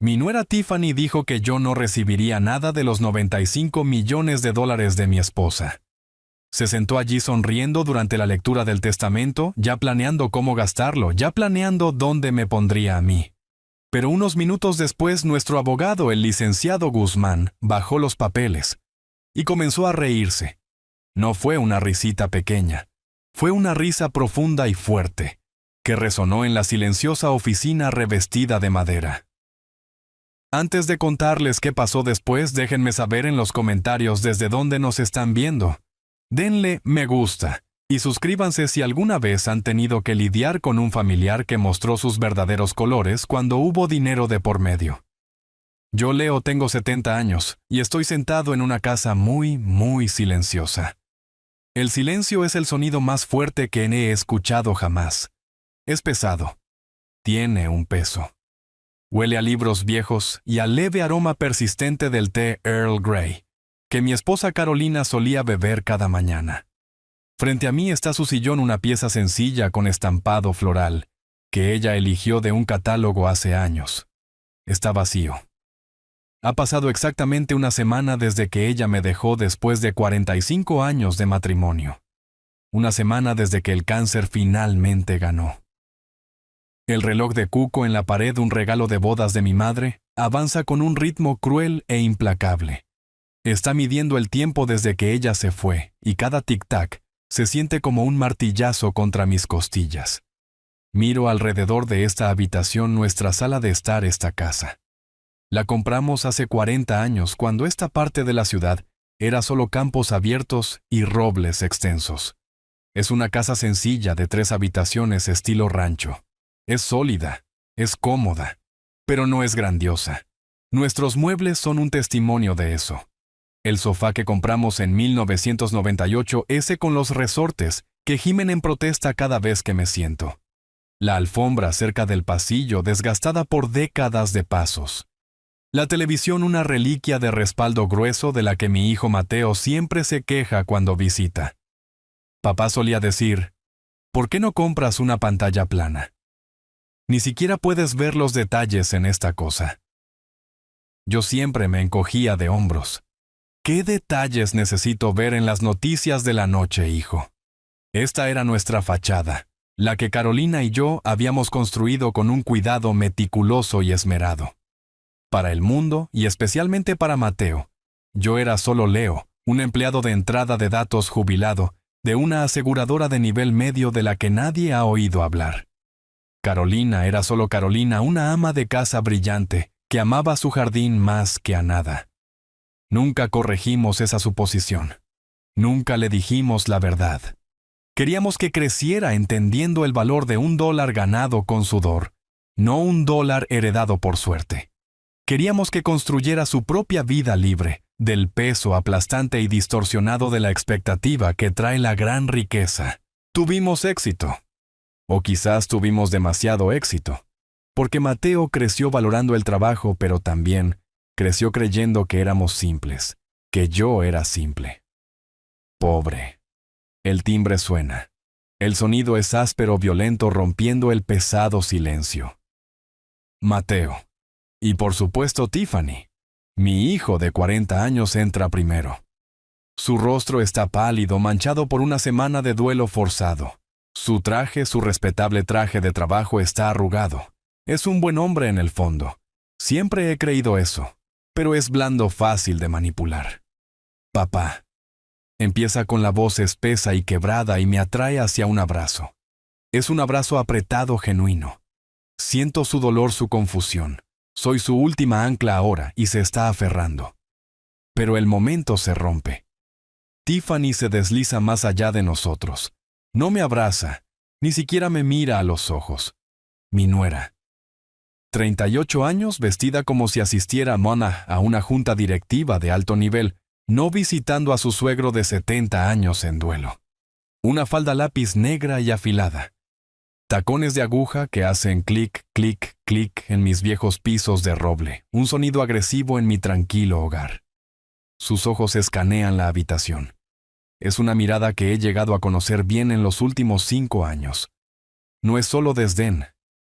Mi nuera Tiffany dijo que yo no recibiría nada de los 95 millones de dólares de mi esposa. Se sentó allí sonriendo durante la lectura del testamento, ya planeando cómo gastarlo, ya planeando dónde me pondría a mí. Pero unos minutos después, nuestro abogado, el licenciado Guzmán, bajó los papeles y comenzó a reírse. No fue una risita pequeña, fue una risa profunda y fuerte, que resonó en la silenciosa oficina revestida de madera. Antes de contarles qué pasó después, déjenme saber en los comentarios desde dónde nos están viendo. Denle me gusta y suscríbanse si alguna vez han tenido que lidiar con un familiar que mostró sus verdaderos colores cuando hubo dinero de por medio. Yo, Leo, tengo 70 años y estoy sentado en una casa muy, muy silenciosa. El silencio es el sonido más fuerte que he escuchado jamás. Es pesado. Tiene un peso. Huele a libros viejos y al leve aroma persistente del té Earl Grey, que mi esposa Carolina solía beber cada mañana. Frente a mí está su sillón, una pieza sencilla con estampado floral, que ella eligió de un catálogo hace años. Está vacío. Ha pasado exactamente una semana desde que ella me dejó después de 45 años de matrimonio. Una semana desde que el cáncer finalmente ganó. El reloj de cuco en la pared, un regalo de bodas de mi madre, avanza con un ritmo cruel e implacable. Está midiendo el tiempo desde que ella se fue, y cada tic-tac se siente como un martillazo contra mis costillas. Miro alrededor de esta habitación, nuestra sala de estar, esta casa. La compramos hace 40 años, cuando esta parte de la ciudad era solo campos abiertos y robles extensos. Es una casa sencilla de 3 habitaciones estilo rancho. Es sólida, es cómoda, pero no es grandiosa. Nuestros muebles son un testimonio de eso. El sofá que compramos en 1998, ese con los resortes, que gimen en protesta cada vez que me siento. La alfombra cerca del pasillo, desgastada por décadas de pasos. La televisión, una reliquia de respaldo grueso de la que mi hijo Mateo siempre se queja cuando visita. Papá solía decir, ¿por qué no compras una pantalla plana? Ni siquiera puedes ver los detalles en esta cosa. Yo siempre me encogía de hombros. ¿Qué detalles necesito ver en las noticias de la noche, hijo? Esta era nuestra fachada, la que Carolina y yo habíamos construido con un cuidado meticuloso y esmerado. Para el mundo, y especialmente para Mateo, yo era solo Leo, un empleado de entrada de datos jubilado, de una aseguradora de nivel medio de la que nadie ha oído hablar. Carolina era solo Carolina, una ama de casa brillante, que amaba su jardín más que a nada. Nunca corregimos esa suposición. Nunca le dijimos la verdad. Queríamos que creciera entendiendo el valor de $1 ganado con sudor, no $1 heredado por suerte. Queríamos que construyera su propia vida libre del peso aplastante y distorsionado de la expectativa que trae la gran riqueza. Tuvimos éxito. O quizás tuvimos demasiado éxito. Porque Mateo creció valorando el trabajo, pero también creció creyendo que éramos simples, que yo era simple. Pobre. El timbre suena. El sonido es áspero, violento, rompiendo el pesado silencio. Mateo. Y por supuesto Tiffany. Mi hijo de 40 años entra primero. Su rostro está pálido, manchado por una semana de duelo forzado. Su traje, su respetable traje de trabajo, está arrugado. Es un buen hombre en el fondo. Siempre he creído eso. Pero es blando, fácil de manipular. Papá. Empieza con la voz espesa y quebrada y me atrae hacia un abrazo. Es un abrazo apretado, genuino. Siento su dolor, su confusión. Soy su última ancla ahora y se está aferrando. Pero el momento se rompe. Tiffany se desliza más allá de nosotros. No me abraza, ni siquiera me mira a los ojos. Mi nuera. 38 años, vestida como si asistiera a una junta directiva de alto nivel, no visitando a su suegro de 70 años en duelo. Una falda lápiz negra y afilada. Tacones de aguja que hacen clic, clic, clic en mis viejos pisos de roble, un sonido agresivo en mi tranquilo hogar. Sus ojos escanean la habitación. Es una mirada que he llegado a conocer bien en los últimos 5 años. No es solo desdén,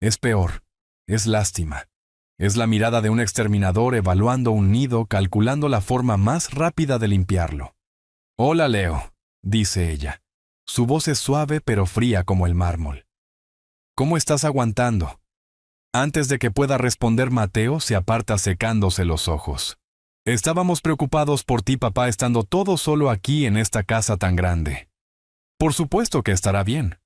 es peor, es lástima. Es la mirada de un exterminador evaluando un nido, calculando la forma más rápida de limpiarlo. «Hola, Leo», dice ella. Su voz es suave pero fría como el mármol. «¿Cómo estás aguantando?» Antes de que pueda responder, Mateo se aparta secándose los ojos. «Estábamos preocupados por ti, papá, estando todo solo aquí en esta casa tan grande». «Por supuesto que estará bien»,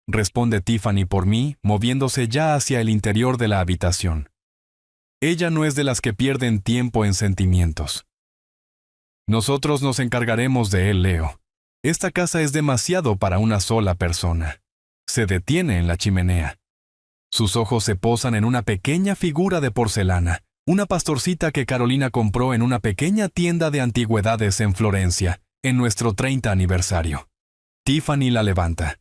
responde Tiffany por mí, moviéndose ya hacia el interior de la habitación. Ella no es de las que pierden tiempo en sentimientos. «Nosotros nos encargaremos de él, Leo. Esta casa es demasiado para una sola persona». Se detiene en la chimenea. Sus ojos se posan en una pequeña figura de porcelana, una pastorcita que Carolina compró en una pequeña tienda de antigüedades en Florencia, en nuestro 30 aniversario. Tiffany la levanta.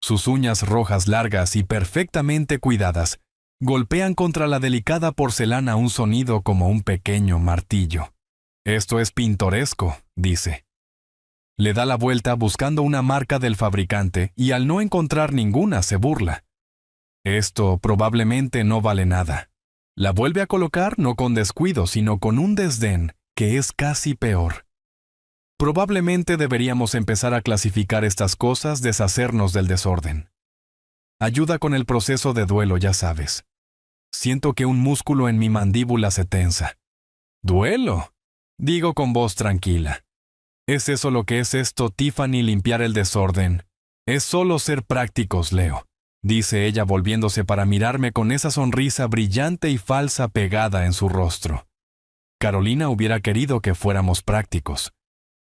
Sus uñas rojas largas y perfectamente cuidadas golpean contra la delicada porcelana un sonido como un pequeño martillo. «Esto es pintoresco», dice. Le da la vuelta buscando una marca del fabricante y al no encontrar ninguna se burla. «Esto probablemente no vale nada». La vuelve a colocar no con descuido, sino con un desdén que es casi peor. Probablemente deberíamos empezar a clasificar estas cosas, deshacernos del desorden. Ayuda con el proceso de duelo, ya sabes. Siento que un músculo en mi mandíbula se tensa. «¿Duelo?», digo con voz tranquila. «¿Es eso lo que es esto, Tiffany, limpiar el desorden? Es solo ser prácticos, Leo», dice ella volviéndose para mirarme con esa sonrisa brillante y falsa pegada en su rostro. Carolina hubiera querido que fuéramos prácticos.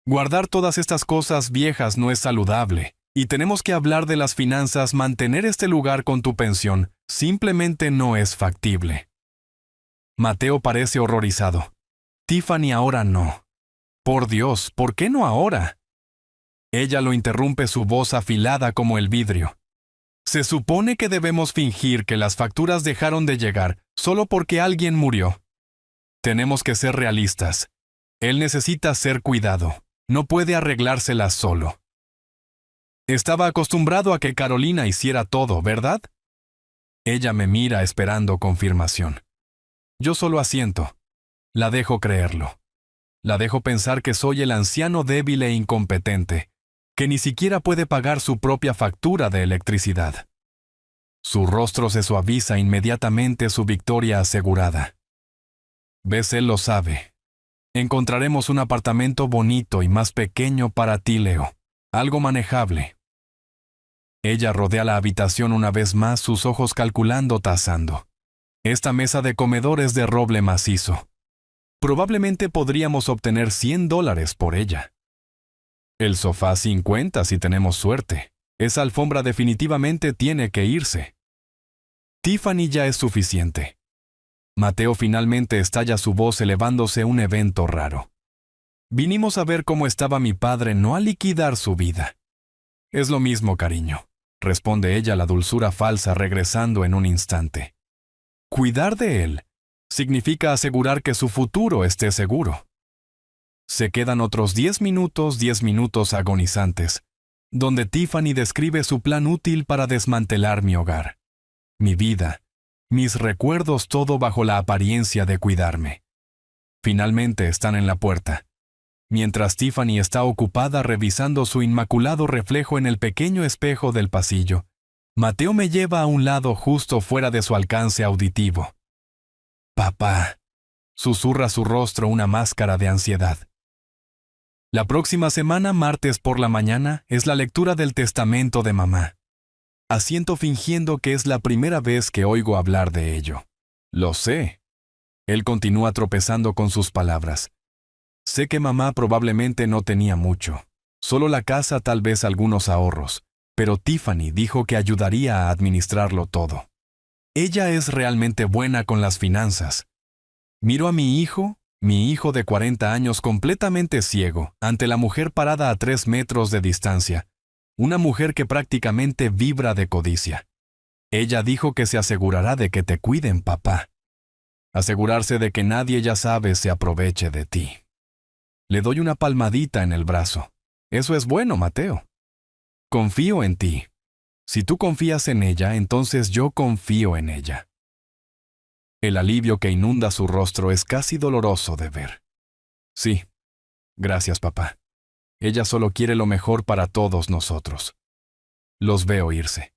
Guardar todas estas cosas viejas no es saludable, y tenemos que hablar de las finanzas. Mantener este lugar con tu pensión simplemente no es factible. Mateo parece horrorizado. «Tiffany, ahora no». «Por Dios, ¿por qué no ahora?». Ella lo interrumpe, su voz afilada como el vidrio. «Se supone que debemos fingir que las facturas dejaron de llegar solo porque alguien murió. Tenemos que ser realistas. Él necesita ser cuidado. No puede arreglárselas solo». Estaba acostumbrado a que Carolina hiciera todo, ¿verdad? Ella me mira esperando confirmación. Yo solo asiento. La dejo creerlo. La dejo pensar que soy el anciano débil e incompetente, que ni siquiera puede pagar su propia factura de electricidad. Su rostro se suaviza inmediatamente, su victoria asegurada. «Ves, él lo sabe. Encontraremos un apartamento bonito y más pequeño para ti, Leo. Algo manejable». Ella rodea la habitación una vez más, sus ojos calculando, tasando. «Esta mesa de comedor es de roble macizo. Probablemente podríamos obtener $100 por ella. El sofá 50 si tenemos suerte. Esa alfombra definitivamente tiene que irse. Tiffany ya es suficiente». Mateo finalmente estalla su voz elevándose, un evento raro. «Vinimos a ver cómo estaba mi padre, no a liquidar su vida». «Es lo mismo, cariño», responde ella, la dulzura falsa regresando en un instante. «Cuidar de él significa asegurar que su futuro esté seguro». Se quedan otros 10 minutos agonizantes, donde Tiffany describe su plan útil para desmantelar mi hogar, mi vida, mis recuerdos, todo bajo la apariencia de cuidarme. Finalmente están en la puerta. Mientras Tiffany está ocupada revisando su inmaculado reflejo en el pequeño espejo del pasillo, Mateo me lleva a un lado justo fuera de su alcance auditivo. «Papá», susurra su rostro una máscara de ansiedad. La próxima semana, martes por la mañana, es la lectura del testamento de mamá. Asiento fingiendo que es la primera vez que oigo hablar de ello. «Lo sé». Él continúa tropezando con sus palabras. «Sé que mamá probablemente no tenía mucho. Solo la casa, tal vez algunos ahorros. Pero Tiffany dijo que ayudaría a administrarlo todo. Ella es realmente buena con las finanzas». Miro a mi hijo de 40 años completamente ciego, ante la mujer parada a 3 metros de distancia. Una mujer que prácticamente vibra de codicia. «Ella dijo que se asegurará de que te cuiden, papá. Asegurarse de que nadie, ya sabes, se aproveche de ti». Le doy una palmadita en el brazo. «Eso es bueno, Mateo. Confío en ti. Si tú confías en ella, entonces yo confío en ella». El alivio que inunda su rostro es casi doloroso de ver. Sí. Gracias, papá. Ella solo quiere lo mejor para todos nosotros. Los veo irse.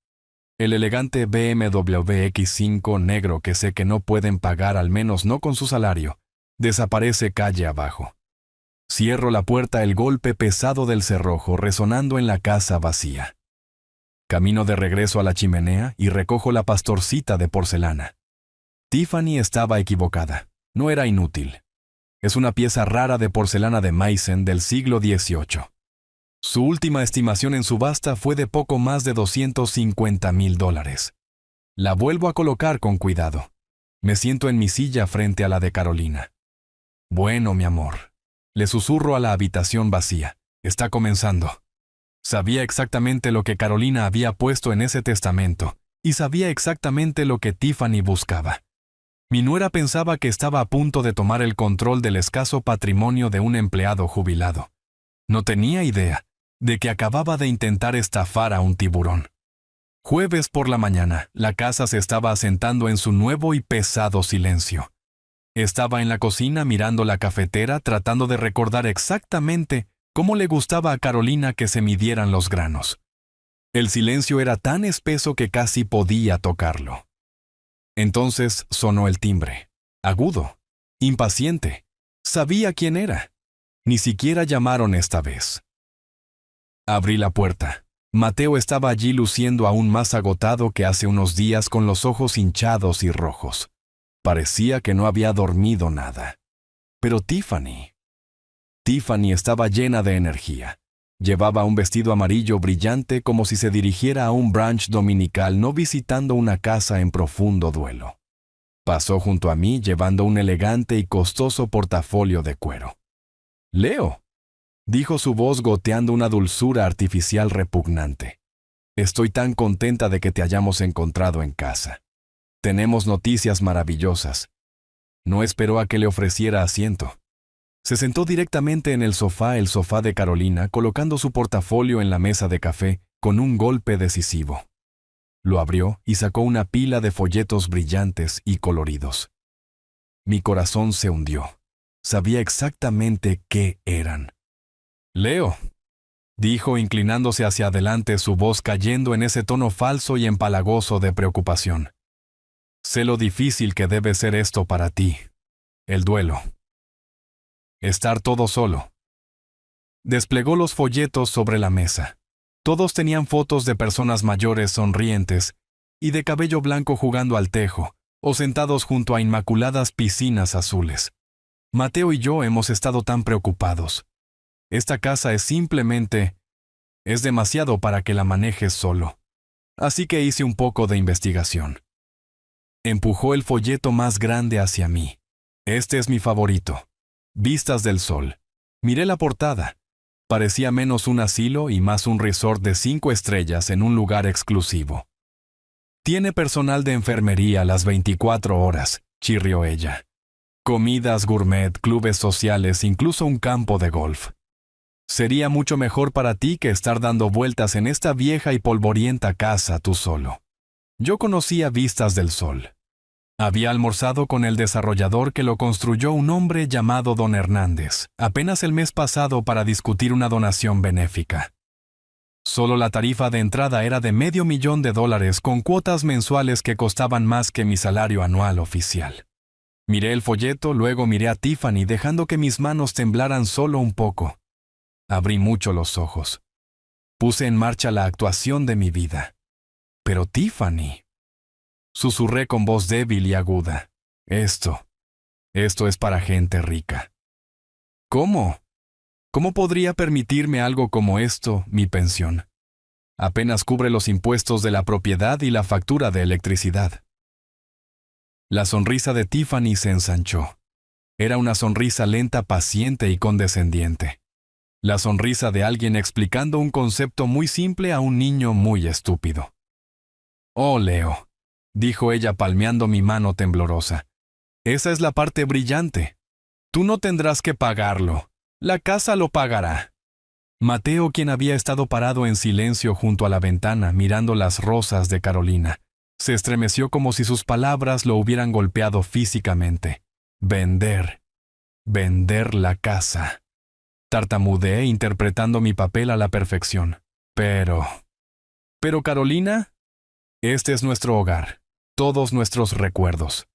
El elegante BMW X5 negro que sé que no pueden pagar, al menos no con su salario, desaparece calle abajo. Cierro la puerta, el golpe pesado del cerrojo resonando en la casa vacía. Camino de regreso a la chimenea y recojo la pastorcita de porcelana. Tiffany estaba equivocada. No era inútil. Es una pieza rara de porcelana de Meissen del siglo XVIII. Su última estimación en subasta fue de poco más de $250,000. La vuelvo a colocar con cuidado. Me siento en mi silla frente a la de Carolina. Bueno, mi amor. Le susurro a la habitación vacía. Está comenzando. Sabía exactamente lo que Carolina había puesto en ese testamento y sabía exactamente lo que Tiffany buscaba. Mi nuera pensaba que estaba a punto de tomar el control del escaso patrimonio de un empleado jubilado. No tenía idea de que acababa de intentar estafar a un tiburón. Jueves por la mañana, la casa se estaba asentando en su nuevo y pesado silencio. Estaba en la cocina mirando la cafetera tratando de recordar exactamente cómo le gustaba a Carolina que se midieran los granos. El silencio era tan espeso que casi podía tocarlo. Entonces sonó el timbre. Agudo, impaciente. Sabía quién era. Ni siquiera llamaron esta vez. Abrí la puerta. Mateo estaba allí luciendo aún más agotado que hace unos días, con los ojos hinchados y rojos. Parecía que no había dormido nada. Pero Tiffany estaba llena de energía. Llevaba un vestido amarillo brillante como si se dirigiera a un brunch dominical, no visitando una casa en profundo duelo. Pasó junto a mí llevando un elegante y costoso portafolio de cuero. «Leo», dijo su voz goteando una dulzura artificial repugnante. «Estoy tan contenta de que te hayamos encontrado en casa. Tenemos noticias maravillosas». No esperó a que le ofreciera asiento. Se sentó directamente en el sofá de Carolina, colocando su portafolio en la mesa de café con un golpe decisivo. Lo abrió y sacó una pila de folletos brillantes y coloridos. Mi corazón se hundió. Sabía exactamente qué eran. «Leo», dijo inclinándose hacia adelante, su voz cayendo en ese tono falso y empalagoso de preocupación. «Sé lo difícil que debe ser esto para ti. El duelo. Estar todo solo». Desplegó los folletos sobre la mesa. Todos tenían fotos de personas mayores sonrientes y de cabello blanco jugando al tejo o sentados junto a inmaculadas piscinas azules. Mateo y yo hemos estado tan preocupados. Esta casa es demasiado para que la manejes solo. Así que hice un poco de investigación. Empujó el folleto más grande hacia mí. «Este es mi favorito. Vistas del sol». Miré la portada. Parecía menos un asilo y más un resort de 5 estrellas en un lugar exclusivo. «Tiene personal de enfermería las 24 horas», chirrió ella. «Comidas gourmet, clubes sociales, incluso un campo de golf. Sería mucho mejor para ti que estar dando vueltas en esta vieja y polvorienta casa tú solo». Yo conocía Vistas del Sol. Había almorzado con el desarrollador que lo construyó, un hombre llamado Don Hernández, apenas el mes pasado para discutir una donación benéfica. Solo la tarifa de entrada era de $500,000 con cuotas mensuales que costaban más que mi salario anual oficial. Miré el folleto, luego miré a Tiffany, dejando que mis manos temblaran solo un poco. Abrí mucho los ojos. Puse en marcha la actuación de mi vida. «Pero Tiffany», susurré con voz débil y aguda, Esto es para gente rica». «¿Cómo? ¿Cómo podría permitirme algo como esto, mi pensión? Apenas cubre los impuestos de la propiedad y la factura de electricidad». La sonrisa de Tiffany se ensanchó. Era una sonrisa lenta, paciente y condescendiente. La sonrisa de alguien explicando un concepto muy simple a un niño muy estúpido. «Oh, Leo», dijo ella palmeando mi mano temblorosa. «Esa es la parte brillante. Tú no tendrás que pagarlo. La casa lo pagará». Mateo, quien había estado parado en silencio junto a la ventana mirando las rosas de Carolina, Se estremeció como si sus palabras lo hubieran golpeado físicamente. Vender. Vender la casa. Tartamudeé interpretando mi papel a la perfección. Pero Carolina, este es nuestro hogar. Todos nuestros recuerdos.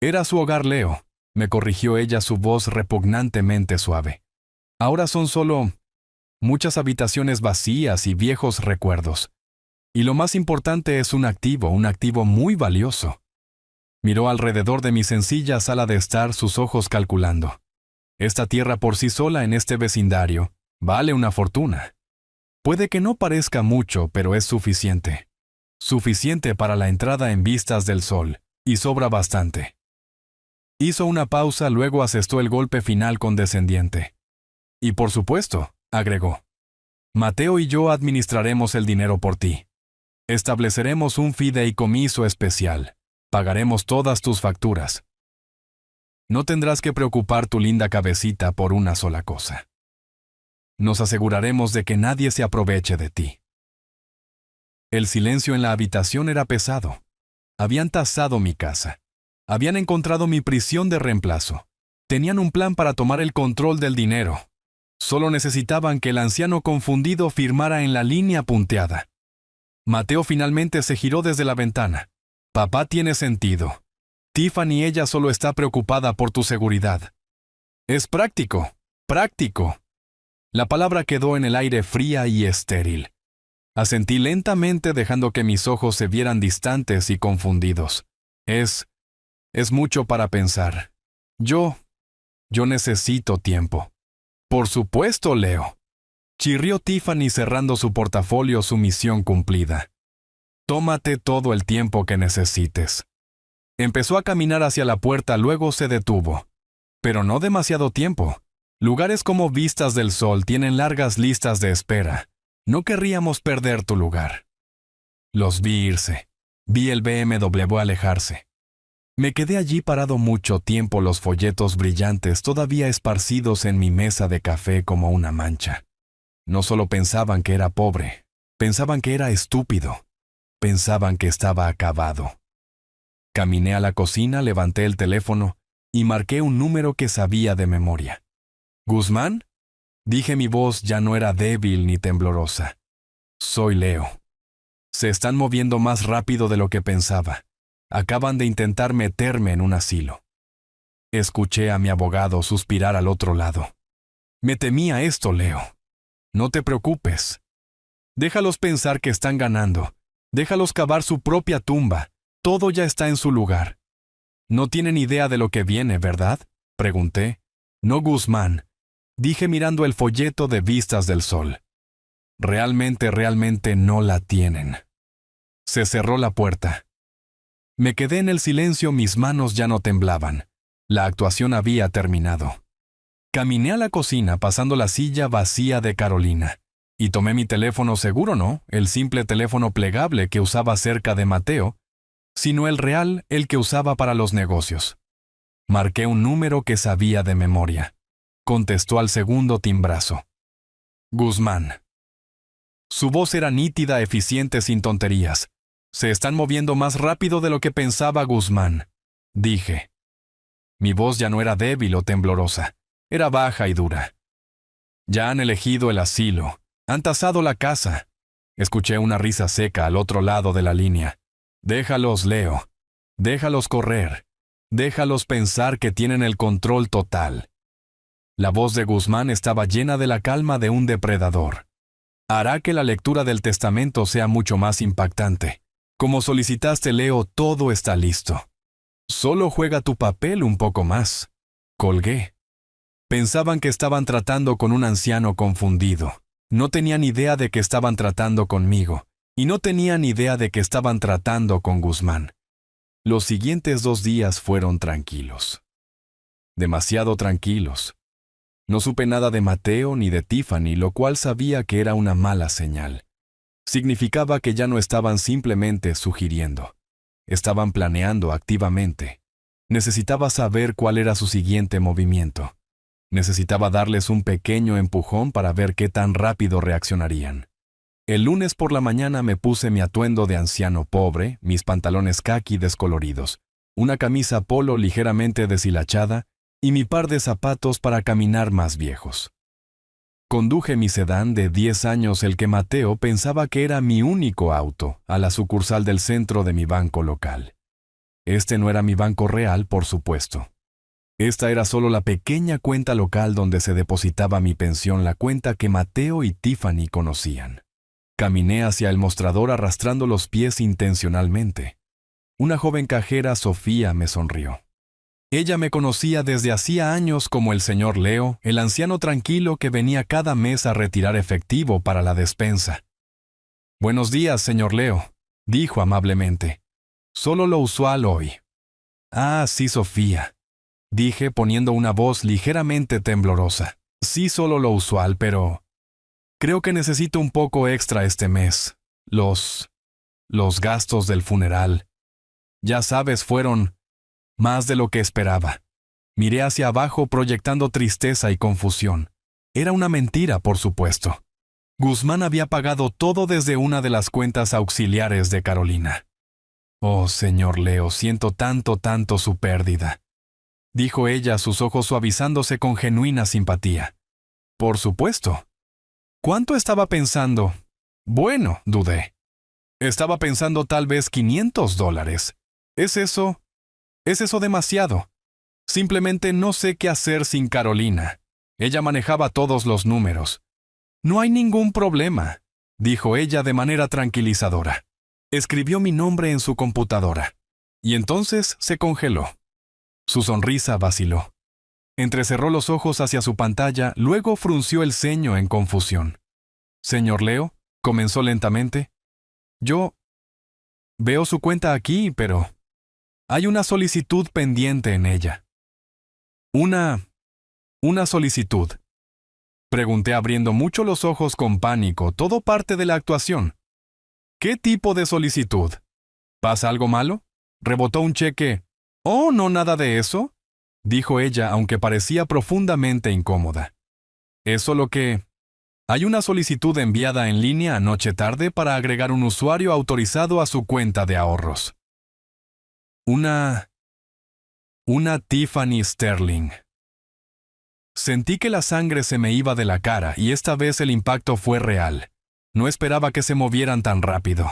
Era su hogar, Leo, me corrigió ella, su voz repugnantemente suave. Ahora son solo muchas habitaciones vacías y viejos recuerdos. Y lo más importante es un activo muy valioso. Miró alrededor de mi sencilla sala de estar, sus ojos calculando. Esta tierra por sí sola en este vecindario vale una fortuna. Puede que no parezca mucho, pero es suficiente. Suficiente para la entrada en vistas del sol, y sobra bastante. Hizo una pausa, luego asestó el golpe final condescendiente. Y por supuesto, agregó, Mateo y yo administraremos el dinero por ti. Estableceremos un fideicomiso especial. Pagaremos todas tus facturas. No tendrás que preocupar tu linda cabecita por una sola cosa. Nos aseguraremos de que nadie se aproveche de ti. El silencio en la habitación era pesado. Habían tasado mi casa. Habían encontrado mi prisión de reemplazo. Tenían un plan para tomar el control del dinero. Solo necesitaban que el anciano confundido firmara en la línea punteada. Mateo finalmente se giró desde la ventana. Papá tiene sentido. Tiffany, ella solo está preocupada por tu seguridad. Es práctico, práctico. La palabra quedó en el aire fría y estéril. Asentí lentamente dejando que mis ojos se vieran distantes y confundidos. Es mucho para pensar. Yo necesito tiempo. Por supuesto, Leo. Chirrió Tiffany cerrando su portafolio, su misión cumplida. Tómate todo el tiempo que necesites. Empezó a caminar hacia la puerta, luego se detuvo. Pero no demasiado tiempo. Lugares como Vistas del Sol tienen largas listas de espera. No querríamos perder tu lugar. Los vi irse. Vi el BMW alejarse. Me quedé allí parado mucho tiempo, los folletos brillantes todavía esparcidos en mi mesa de café como una mancha. No solo pensaban que era pobre, pensaban que era estúpido. Pensaban que estaba acabado. Caminé a la cocina, levanté el teléfono y marqué un número que sabía de memoria. ¿Guzmán? Dije, mi voz ya no era débil ni temblorosa. Soy Leo. Se están moviendo más rápido de lo que pensaba. Acaban de intentar meterme en un asilo. Escuché a mi abogado suspirar al otro lado. Me temía esto, Leo. No te preocupes. Déjalos pensar que están ganando. Déjalos cavar su propia tumba. Todo ya está en su lugar. No tienen idea de lo que viene, ¿verdad? Pregunté. No, Guzmán. Dije mirando el folleto de Vistas del Sol. Realmente no la tienen. Se cerró la puerta. Me quedé en el silencio, mis manos ya no temblaban. La actuación había terminado. Caminé a la cocina pasando la silla vacía de Carolina. Y tomé mi teléfono, seguro no, el simple teléfono plegable que usaba cerca de Mateo, sino el real, el que usaba para los negocios. Marqué un número que sabía de memoria. Contestó al segundo timbrazo. Guzmán. Su voz era nítida, eficiente, sin tonterías. Se están moviendo más rápido de lo que pensaba, Guzmán, dije. Mi voz ya no era débil o temblorosa, era baja y dura. Ya han elegido el asilo, han tasado la casa. Escuché una risa seca al otro lado de la línea. Déjalos, Leo. Déjalos correr. Déjalos pensar que tienen el control total. La voz de Guzmán estaba llena de la calma de un depredador. Hará que la lectura del testamento sea mucho más impactante. Como solicitaste, Leo, todo está listo. Solo juega tu papel un poco más. Colgué. Pensaban que estaban tratando con un anciano confundido. No tenían idea de que estaban tratando conmigo. Y no tenían idea de que estaban tratando con Guzmán. Los siguientes 2 días fueron tranquilos. Demasiado tranquilos. No supe nada de Mateo ni de Tiffany, lo cual sabía que era una mala señal. Significaba que ya no estaban simplemente sugiriendo. Estaban planeando activamente. Necesitaba saber cuál era su siguiente movimiento. Necesitaba darles un pequeño empujón para ver qué tan rápido reaccionarían. El lunes por la mañana me puse mi atuendo de anciano pobre, mis pantalones caqui descoloridos, una camisa polo ligeramente deshilachada y mi par de zapatos para caminar más viejos. Conduje mi sedán de 10 años, el que Mateo pensaba que era mi único auto, a la sucursal del centro de mi banco local. Este no era mi banco real, por supuesto. Esta era solo la pequeña cuenta local donde se depositaba mi pensión, la cuenta que Mateo y Tiffany conocían. Caminé hacia el mostrador arrastrando los pies intencionalmente. Una joven cajera, Sofía, me sonrió. Ella me conocía desde hacía años como el señor Leo, el anciano tranquilo que venía cada mes a retirar efectivo para la despensa. «Buenos días, señor Leo», dijo amablemente. «Solo lo usual hoy». «Ah, sí, Sofía», dije poniendo una voz ligeramente temblorosa. «Sí, solo lo usual, pero creo que necesito un poco extra este mes. Los gastos del funeral. Ya sabes, fueron más de lo que esperaba». Miré hacia abajo proyectando tristeza y confusión. Era una mentira, por supuesto. Guzmán había pagado todo desde una de las cuentas auxiliares de Carolina. «Oh, señor Leo, siento tanto su pérdida», dijo ella, sus ojos suavizándose con genuina simpatía. «Por supuesto». «¿Cuánto estaba pensando?» «Bueno», dudé. «Estaba pensando tal vez $500. ¿Es eso demasiado? Simplemente no sé qué hacer sin Carolina. Ella manejaba todos los números». «No hay ningún problema», dijo ella de manera tranquilizadora. Escribió mi nombre en su computadora. Y entonces se congeló. Su sonrisa vaciló. Entrecerró los ojos hacia su pantalla, luego frunció el ceño en confusión. «Señor Leo», comenzó lentamente, «yo veo su cuenta aquí, pero hay una solicitud pendiente en ella». ¿Una solicitud?», pregunté abriendo mucho los ojos con pánico, todo parte de la actuación. «¿Qué tipo de solicitud? ¿Pasa algo malo? ¿Rebotó un cheque?» «Oh, no, nada de eso», dijo ella, aunque parecía profundamente incómoda. «Es solo que hay una solicitud enviada en línea anoche tarde para agregar un usuario autorizado a su cuenta de ahorros». Una Tiffany Sterling. Sentí que la sangre se me iba de la cara y esta vez el impacto fue real. No esperaba que se movieran tan rápido.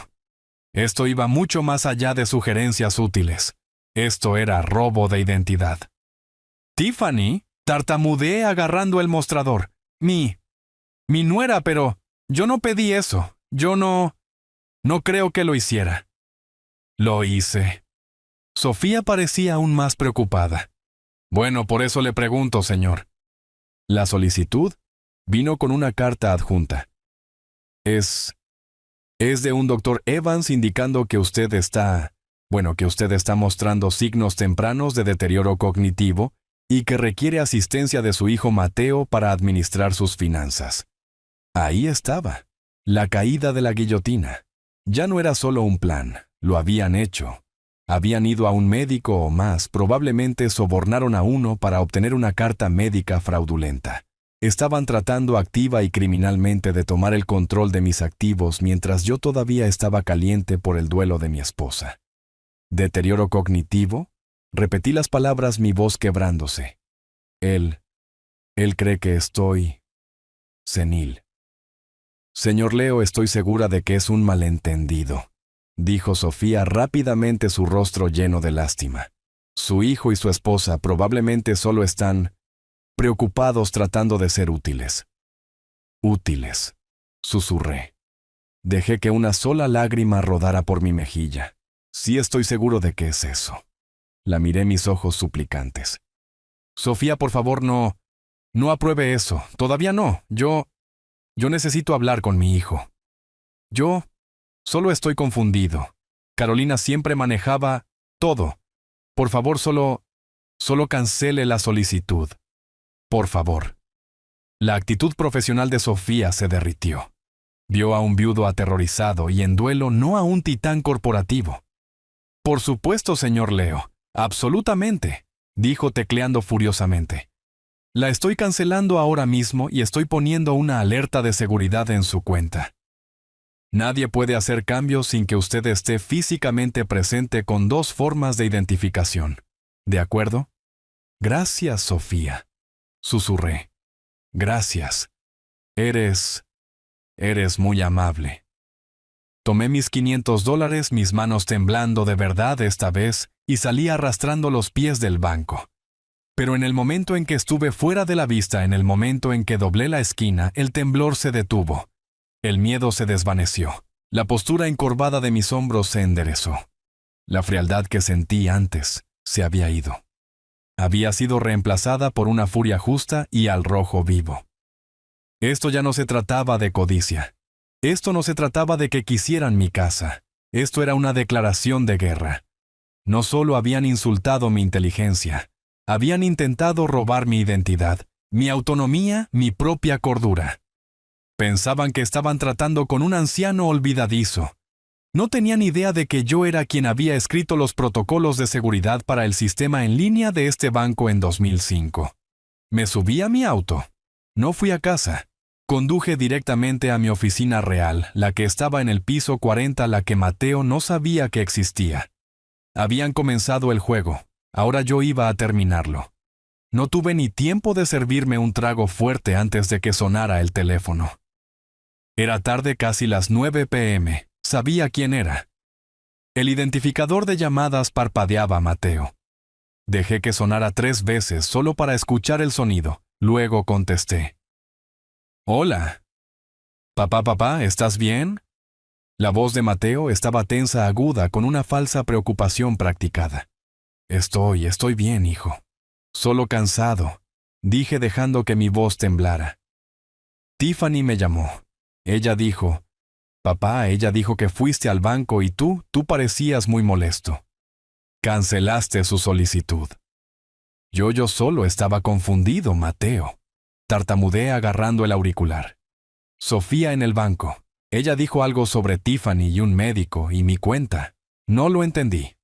Esto iba mucho más allá de sugerencias útiles. Esto era robo de identidad. «Tiffany», tartamudeé agarrando el mostrador. Mi nuera, pero yo no pedí eso. Yo no creo que lo hiciera». «Lo hice». Sofía parecía aún más preocupada. «Bueno, por eso le pregunto, señor». La solicitud vino con una carta adjunta. Es de un doctor Evans indicando que usted está mostrando signos tempranos de deterioro cognitivo y que requiere asistencia de su hijo Mateo para administrar sus finanzas. Ahí estaba, la caída de la guillotina. Ya no era solo un plan, lo habían hecho. Habían ido a un médico o más, probablemente sobornaron a uno para obtener una carta médica fraudulenta. Estaban tratando activa y criminalmente de tomar el control de mis activos mientras yo todavía estaba caliente por el duelo de mi esposa. ¿Deterioro cognitivo? Repetí las palabras, mi voz quebrándose. Él cree que estoy senil. «Señor Leo, estoy segura de que es un malentendido», dijo Sofía rápidamente, su rostro lleno de lástima. «Su hijo y su esposa probablemente solo están preocupados tratando de ser útiles». «Útiles», susurré. Dejé que una sola lágrima rodara por mi mejilla. «Sí, estoy seguro de que es eso». La miré, mis ojos suplicantes. «Sofía, por favor, no apruebe eso. Todavía no. Yo necesito hablar con mi hijo. Yo solo estoy confundido. Carolina siempre manejaba todo. Por favor, solo cancele la solicitud. Por favor». La actitud profesional de Sofía se derritió. Vio a un viudo aterrorizado y en duelo, no a un titán corporativo. «Por supuesto, señor Leo. Absolutamente», dijo tecleando furiosamente. «La estoy cancelando ahora mismo y estoy poniendo una alerta de seguridad en su cuenta». Nadie puede hacer cambios sin que usted esté físicamente presente con 2 formas de identificación. ¿De acuerdo? Gracias, Sofía. Susurré. Gracias. Eres muy amable. Tomé mis $500, mis manos temblando de verdad esta vez, y salí arrastrando los pies del banco. Pero en el momento en que estuve fuera de la vista, en el momento en que doblé la esquina, el temblor se detuvo. El miedo se desvaneció. La postura encorvada de mis hombros se enderezó. La frialdad que sentí antes se había ido. Había sido reemplazada por una furia justa y al rojo vivo. Esto ya no se trataba de codicia. Esto no se trataba de que quisieran mi casa. Esto era una declaración de guerra. No solo habían insultado mi inteligencia, habían intentado robar mi identidad, mi autonomía, mi propia cordura. Pensaban que estaban tratando con un anciano olvidadizo. No tenían idea de que yo era quien había escrito los protocolos de seguridad para el sistema en línea de este banco en 2005. Me subí a mi auto. No fui a casa. Conduje directamente a mi oficina real, la que estaba en el piso 40, la que Mateo no sabía que existía. Habían comenzado el juego. Ahora yo iba a terminarlo. No tuve ni tiempo de servirme un trago fuerte antes de que sonara el teléfono. Era tarde, casi las 9 p.m. Sabía quién era. El identificador de llamadas parpadeaba a Mateo. Dejé que sonara 3 veces solo para escuchar el sonido. Luego contesté. Hola. Papá, ¿estás bien? La voz de Mateo estaba tensa, aguda, con una falsa preocupación practicada. Estoy bien, hijo. Solo cansado, dije dejando que mi voz temblara. Tiffany me llamó. Ella dijo, papá, ella dijo que fuiste al banco y tú parecías muy molesto. Cancelaste su solicitud. Yo solo estaba confundido, Mateo. Tartamudeé agarrando el auricular. Sofía en el banco. Ella dijo algo sobre Tiffany y un médico y mi cuenta. No lo entendí.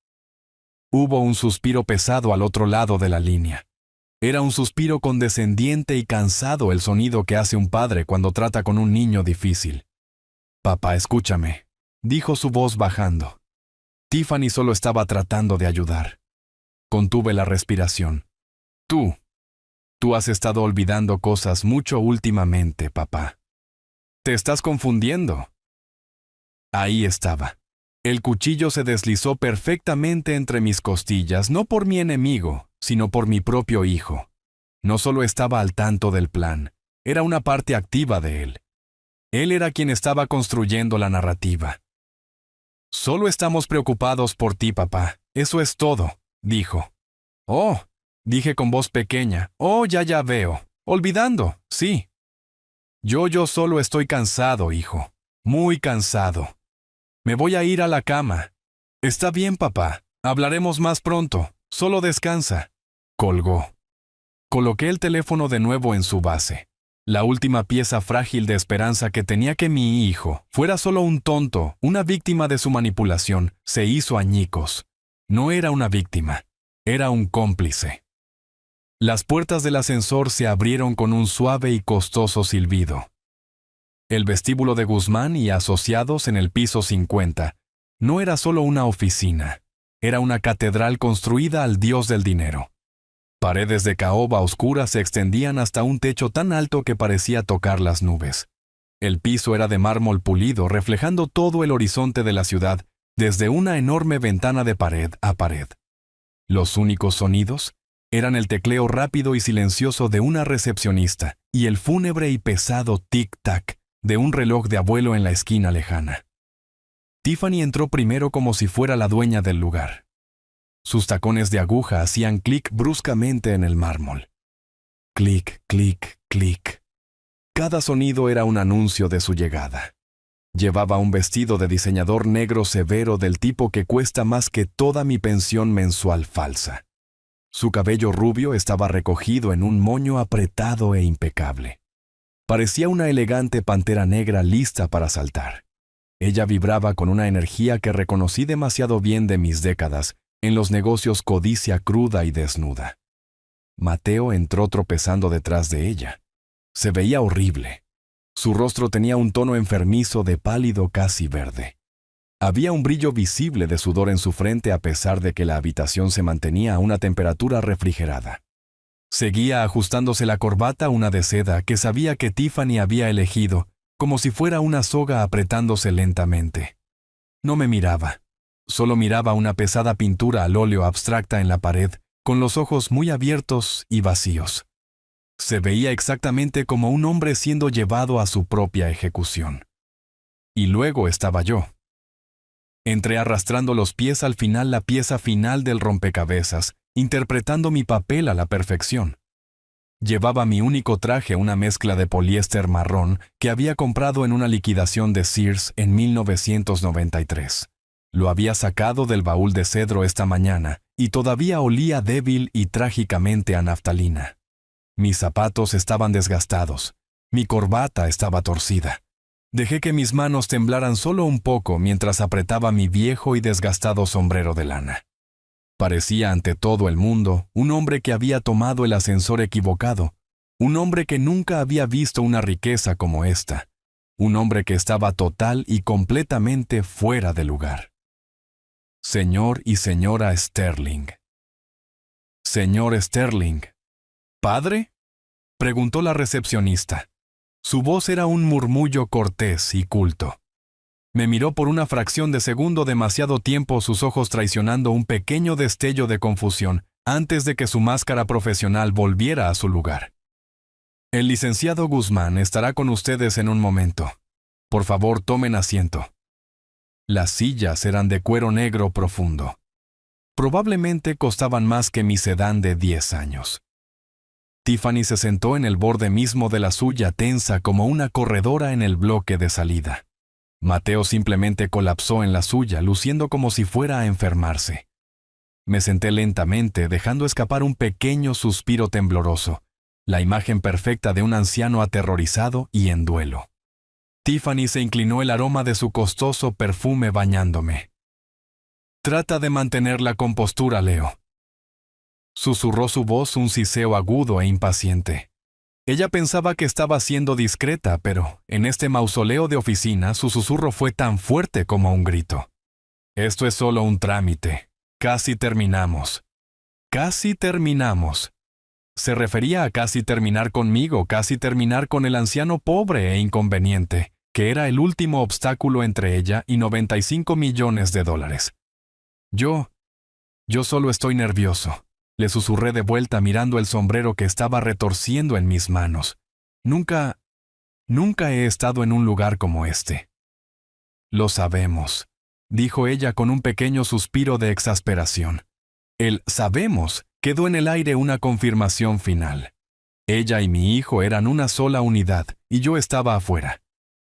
Hubo un suspiro pesado al otro lado de la línea. Era un suspiro condescendiente y cansado, el sonido que hace un padre cuando trata con un niño difícil. Papá, escúchame, dijo su voz bajando. Tiffany solo estaba tratando de ayudar. Contuve la respiración. Tú has estado olvidando cosas mucho últimamente, papá. Te estás confundiendo. Ahí estaba. El cuchillo se deslizó perfectamente entre mis costillas, no por mi enemigo, sino por mi propio hijo. No solo estaba al tanto del plan, era una parte activa de él. Él era quien estaba construyendo la narrativa. Solo estamos preocupados por ti, papá. Eso es todo, dijo. Oh, dije con voz pequeña. Oh, ya veo. Olvidando, sí. Yo solo estoy cansado, hijo. Muy cansado. Me voy a ir a la cama. Está bien, papá. Hablaremos más pronto. Solo descansa. Colgó. Coloqué el teléfono de nuevo en su base. La última pieza frágil de esperanza que tenía que mi hijo fuera solo un tonto, una víctima de su manipulación, se hizo añicos. No era una víctima. Era un cómplice. Las puertas del ascensor se abrieron con un suave y costoso silbido. El vestíbulo de Guzmán y Asociados en el piso 50 no era solo una oficina, era una catedral construida al dios del dinero. Paredes de caoba oscura se extendían hasta un techo tan alto que parecía tocar las nubes. El piso era de mármol pulido, reflejando todo el horizonte de la ciudad desde una enorme ventana de pared a pared. Los únicos sonidos eran el tecleo rápido y silencioso de una recepcionista y el fúnebre y pesado tic-tac de un reloj de abuelo en la esquina lejana. Tiffany entró primero como si fuera la dueña del lugar. Sus tacones de aguja hacían clic bruscamente en el mármol. Clic, clic, clic. Cada sonido era un anuncio de su llegada. Llevaba un vestido de diseñador negro severo del tipo que cuesta más que toda mi pensión mensual falsa. Su cabello rubio estaba recogido en un moño apretado e impecable. Parecía una elegante pantera negra lista para saltar. Ella vibraba con una energía que reconocí demasiado bien de mis décadas en los negocios codicia cruda y desnuda. Mateo entró tropezando detrás de ella. Se veía horrible. Su rostro tenía un tono enfermizo de pálido casi verde. Había un brillo visible de sudor en su frente a pesar de que la habitación se mantenía a una temperatura refrigerada. Seguía ajustándose la corbata, una de seda que sabía que Tiffany había elegido, como si fuera una soga apretándose lentamente. No me miraba. Solo miraba una pesada pintura al óleo abstracta en la pared, con los ojos muy abiertos y vacíos. Se veía exactamente como un hombre siendo llevado a su propia ejecución. Y luego estaba yo. Entré arrastrando los pies al final la pieza final del rompecabezas, interpretando mi papel a la perfección. Llevaba mi único traje, una mezcla de poliéster marrón que había comprado en una liquidación de Sears en 1993. Lo había sacado del baúl de cedro esta mañana y todavía olía débil y trágicamente a naftalina. Mis zapatos estaban desgastados. Mi corbata estaba torcida. Dejé que mis manos temblaran solo un poco mientras apretaba mi viejo y desgastado sombrero de lana. Parecía ante todo el mundo un hombre que había tomado el ascensor equivocado, un hombre que nunca había visto una riqueza como esta, un hombre que estaba total y completamente fuera de lugar. Señor y señora Sterling. Señor Sterling. ¿Padre?, preguntó la recepcionista. Su voz era un murmullo cortés y culto. Me miró por una fracción de segundo, demasiado tiempo, sus ojos traicionando un pequeño destello de confusión antes de que su máscara profesional volviera a su lugar. El licenciado Guzmán estará con ustedes en un momento. Por favor, tomen asiento. Las sillas eran de cuero negro profundo. Probablemente costaban más que mi sedán de 10 años. Tiffany se sentó en el borde mismo de la suya, tensa como una corredora en el bloque de salida. Mateo simplemente colapsó en la suya, luciendo como si fuera a enfermarse. Me senté lentamente, dejando escapar un pequeño suspiro tembloroso, la imagen perfecta de un anciano aterrorizado y en duelo. Tiffany se inclinó, el aroma de su costoso perfume bañándome. «Trata de mantener la compostura, Leo», susurró su voz, un siseo agudo e impaciente. Ella pensaba que estaba siendo discreta, pero en este mausoleo de oficina su susurro fue tan fuerte como un grito. «Esto es solo un trámite. Casi terminamos. Casi terminamos». Se refería a casi terminar conmigo, casi terminar con el anciano pobre e inconveniente, que era el último obstáculo entre ella y $95 millones. Yo solo estoy nervioso. Le susurré de vuelta mirando el sombrero que estaba retorciendo en mis manos. Nunca he estado en un lugar como este. Lo sabemos, dijo ella con un pequeño suspiro de exasperación. El sabemos quedó en el aire, una confirmación final. Ella y mi hijo eran una sola unidad y yo estaba afuera.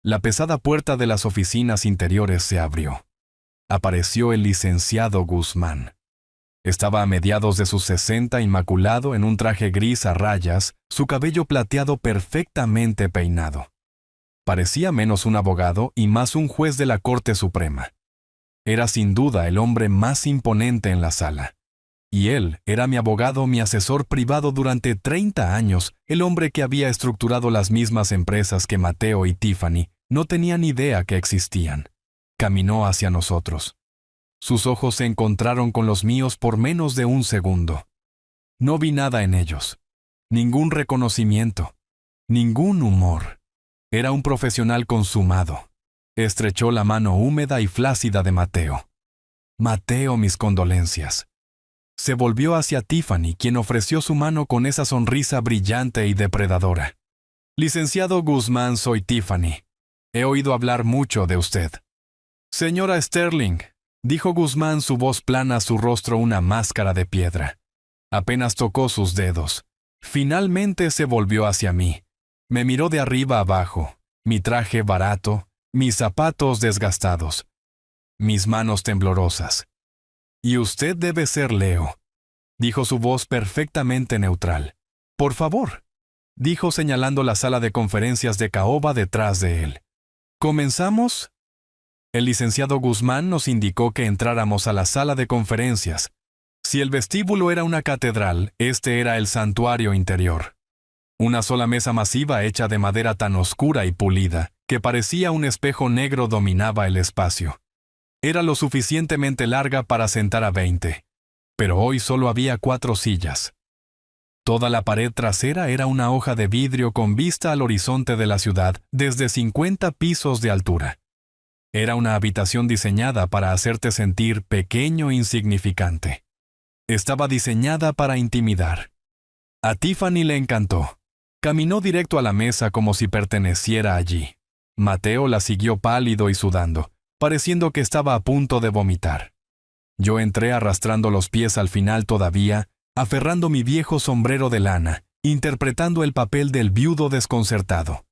La pesada puerta de las oficinas interiores se abrió. Apareció el licenciado Guzmán. Estaba a mediados de sus 60, inmaculado en un traje gris a rayas, su cabello plateado perfectamente peinado. Parecía menos un abogado y más un juez de la Corte Suprema. Era sin duda el hombre más imponente en la sala. Y él era mi abogado, mi asesor privado durante 30 años, el hombre que había estructurado las mismas empresas que Mateo y Tiffany no tenían idea que existían. Caminó hacia nosotros. Sus ojos se encontraron con los míos por menos de un segundo. No vi nada en ellos. Ningún reconocimiento. Ningún humor. Era un profesional consumado. Estrechó la mano húmeda y flácida de Mateo. «Mateo, mis condolencias». Se volvió hacia Tiffany, quien ofreció su mano con esa sonrisa brillante y depredadora. «Licenciado Guzmán, soy Tiffany. He oído hablar mucho de usted». «Señora Sterling», dijo Guzmán, su voz plana, su rostro una máscara de piedra. Apenas tocó sus dedos. Finalmente se volvió hacia mí. Me miró de arriba abajo, mi traje barato, mis zapatos desgastados, mis manos temblorosas. «Y usted debe ser Leo», dijo su voz perfectamente neutral. «Por favor», dijo señalando la sala de conferencias de caoba detrás de él. «¿Comenzamos?» El licenciado Guzmán nos indicó que entráramos a la sala de conferencias. Si el vestíbulo era una catedral, este era el santuario interior. Una sola mesa masiva hecha de madera tan oscura y pulida, que parecía un espejo negro dominaba el espacio. Era lo suficientemente larga para sentar a 20, pero hoy solo había 4 sillas. Toda la pared trasera era una hoja de vidrio con vista al horizonte de la ciudad desde 50 pisos de altura. Era una habitación diseñada para hacerte sentir pequeño e insignificante. Estaba diseñada para intimidar. A Tiffany le encantó. Caminó directo a la mesa como si perteneciera allí. Mateo la siguió pálido y sudando, pareciendo que estaba a punto de vomitar. Yo entré arrastrando los pies al final todavía, aferrando mi viejo sombrero de lana, interpretando el papel del viudo desconcertado.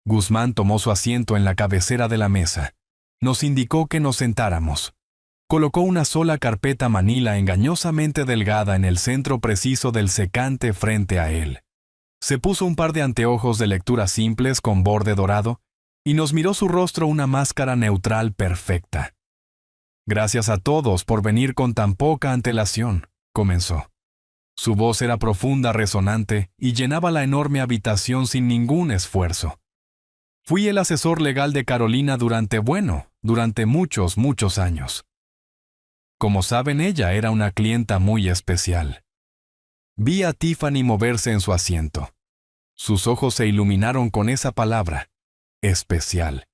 Guzmán tomó su asiento en la cabecera de la mesa. Nos indicó que nos sentáramos. Colocó una sola carpeta manila engañosamente delgada en el centro preciso del secante frente a él. Se puso un par de anteojos de lectura simples con borde dorado y nos miró su rostro una máscara neutral perfecta. Gracias a todos por venir con tan poca antelación, comenzó. Su voz era profunda, resonante y llenaba la enorme habitación sin ningún esfuerzo. Fui el asesor legal de Carolina durante muchos años. Como saben, ella era una clienta muy especial. Vi a Tiffany moverse en su asiento. Sus ojos se iluminaron con esa palabra, especial.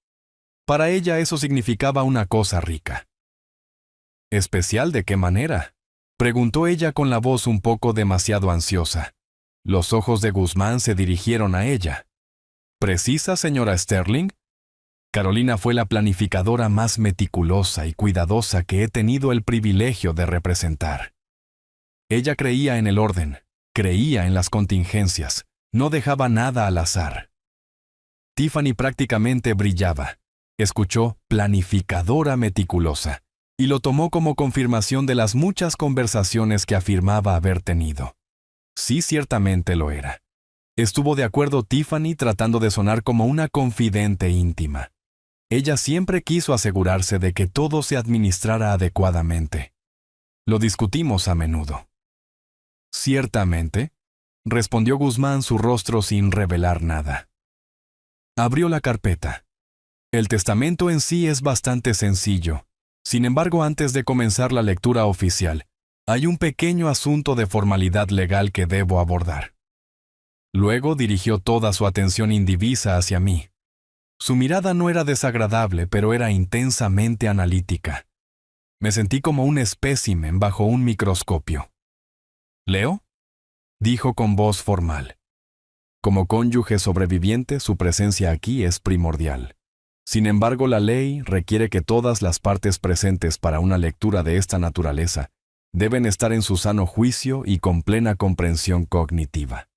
Para ella eso significaba una cosa rica. ¿Especial de qué manera?, preguntó ella con la voz un poco demasiado ansiosa. Los ojos de Guzmán se dirigieron a ella. ¿Precisa, señora Sterling? Carolina fue la planificadora más meticulosa y cuidadosa que he tenido el privilegio de representar. Ella creía en el orden, creía en las contingencias, no dejaba nada al azar. Tiffany prácticamente brillaba. Escuchó planificadora meticulosa y lo tomó como confirmación de las muchas conversaciones que afirmaba haber tenido. Sí, ciertamente lo era. Estuvo de acuerdo Tiffany tratando de sonar como una confidente íntima. Ella siempre quiso asegurarse de que todo se administrara adecuadamente. Lo discutimos a menudo. Ciertamente, respondió Guzmán, su rostro sin revelar nada. Abrió la carpeta. El testamento en sí es bastante sencillo. Sin embargo, antes de comenzar la lectura oficial, hay un pequeño asunto de formalidad legal que debo abordar. Luego dirigió toda su atención indivisa hacia mí. Su mirada no era desagradable, pero era intensamente analítica. Me sentí como un espécimen bajo un microscopio. ¿Leo?, dijo con voz formal. Como cónyuge sobreviviente, su presencia aquí es primordial. Sin embargo, la ley requiere que todas las partes presentes para una lectura de esta naturaleza deben estar en su sano juicio y con plena comprensión cognitiva.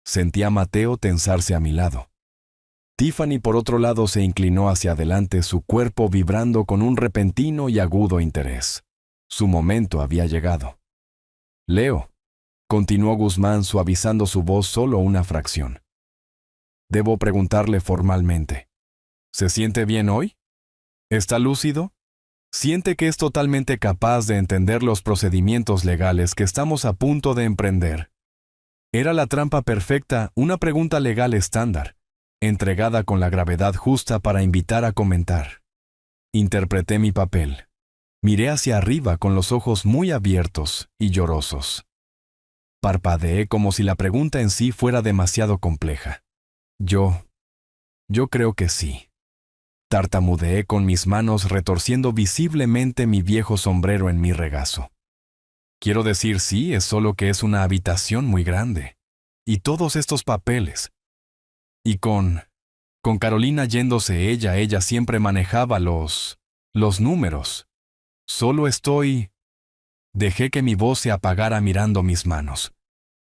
Sentí a Mateo tensarse a mi lado. Tiffany, por otro lado, se inclinó hacia adelante, su cuerpo vibrando con un repentino y agudo interés. Su momento había llegado. «Leo», continuó Guzmán suavizando su voz solo una fracción. «Debo preguntarle formalmente. ¿Se siente bien hoy? ¿Está lúcido? ¿Siente que es totalmente capaz de entender los procedimientos legales que estamos a punto de emprender?» Era la trampa perfecta, una pregunta legal estándar, entregada con la gravedad justa para invitar a comentar. Interpreté mi papel. Miré hacia arriba con los ojos muy abiertos y llorosos. Parpadeé como si la pregunta en sí fuera demasiado compleja. Yo creo que sí. Tartamudeé con mis manos retorciendo visiblemente mi viejo sombrero en mi regazo. Quiero decir sí, es solo que es una habitación muy grande. Y todos estos papeles. Y con Carolina yéndose ella siempre manejaba los números. Solo estoy... Dejé que mi voz se apagara mirando mis manos.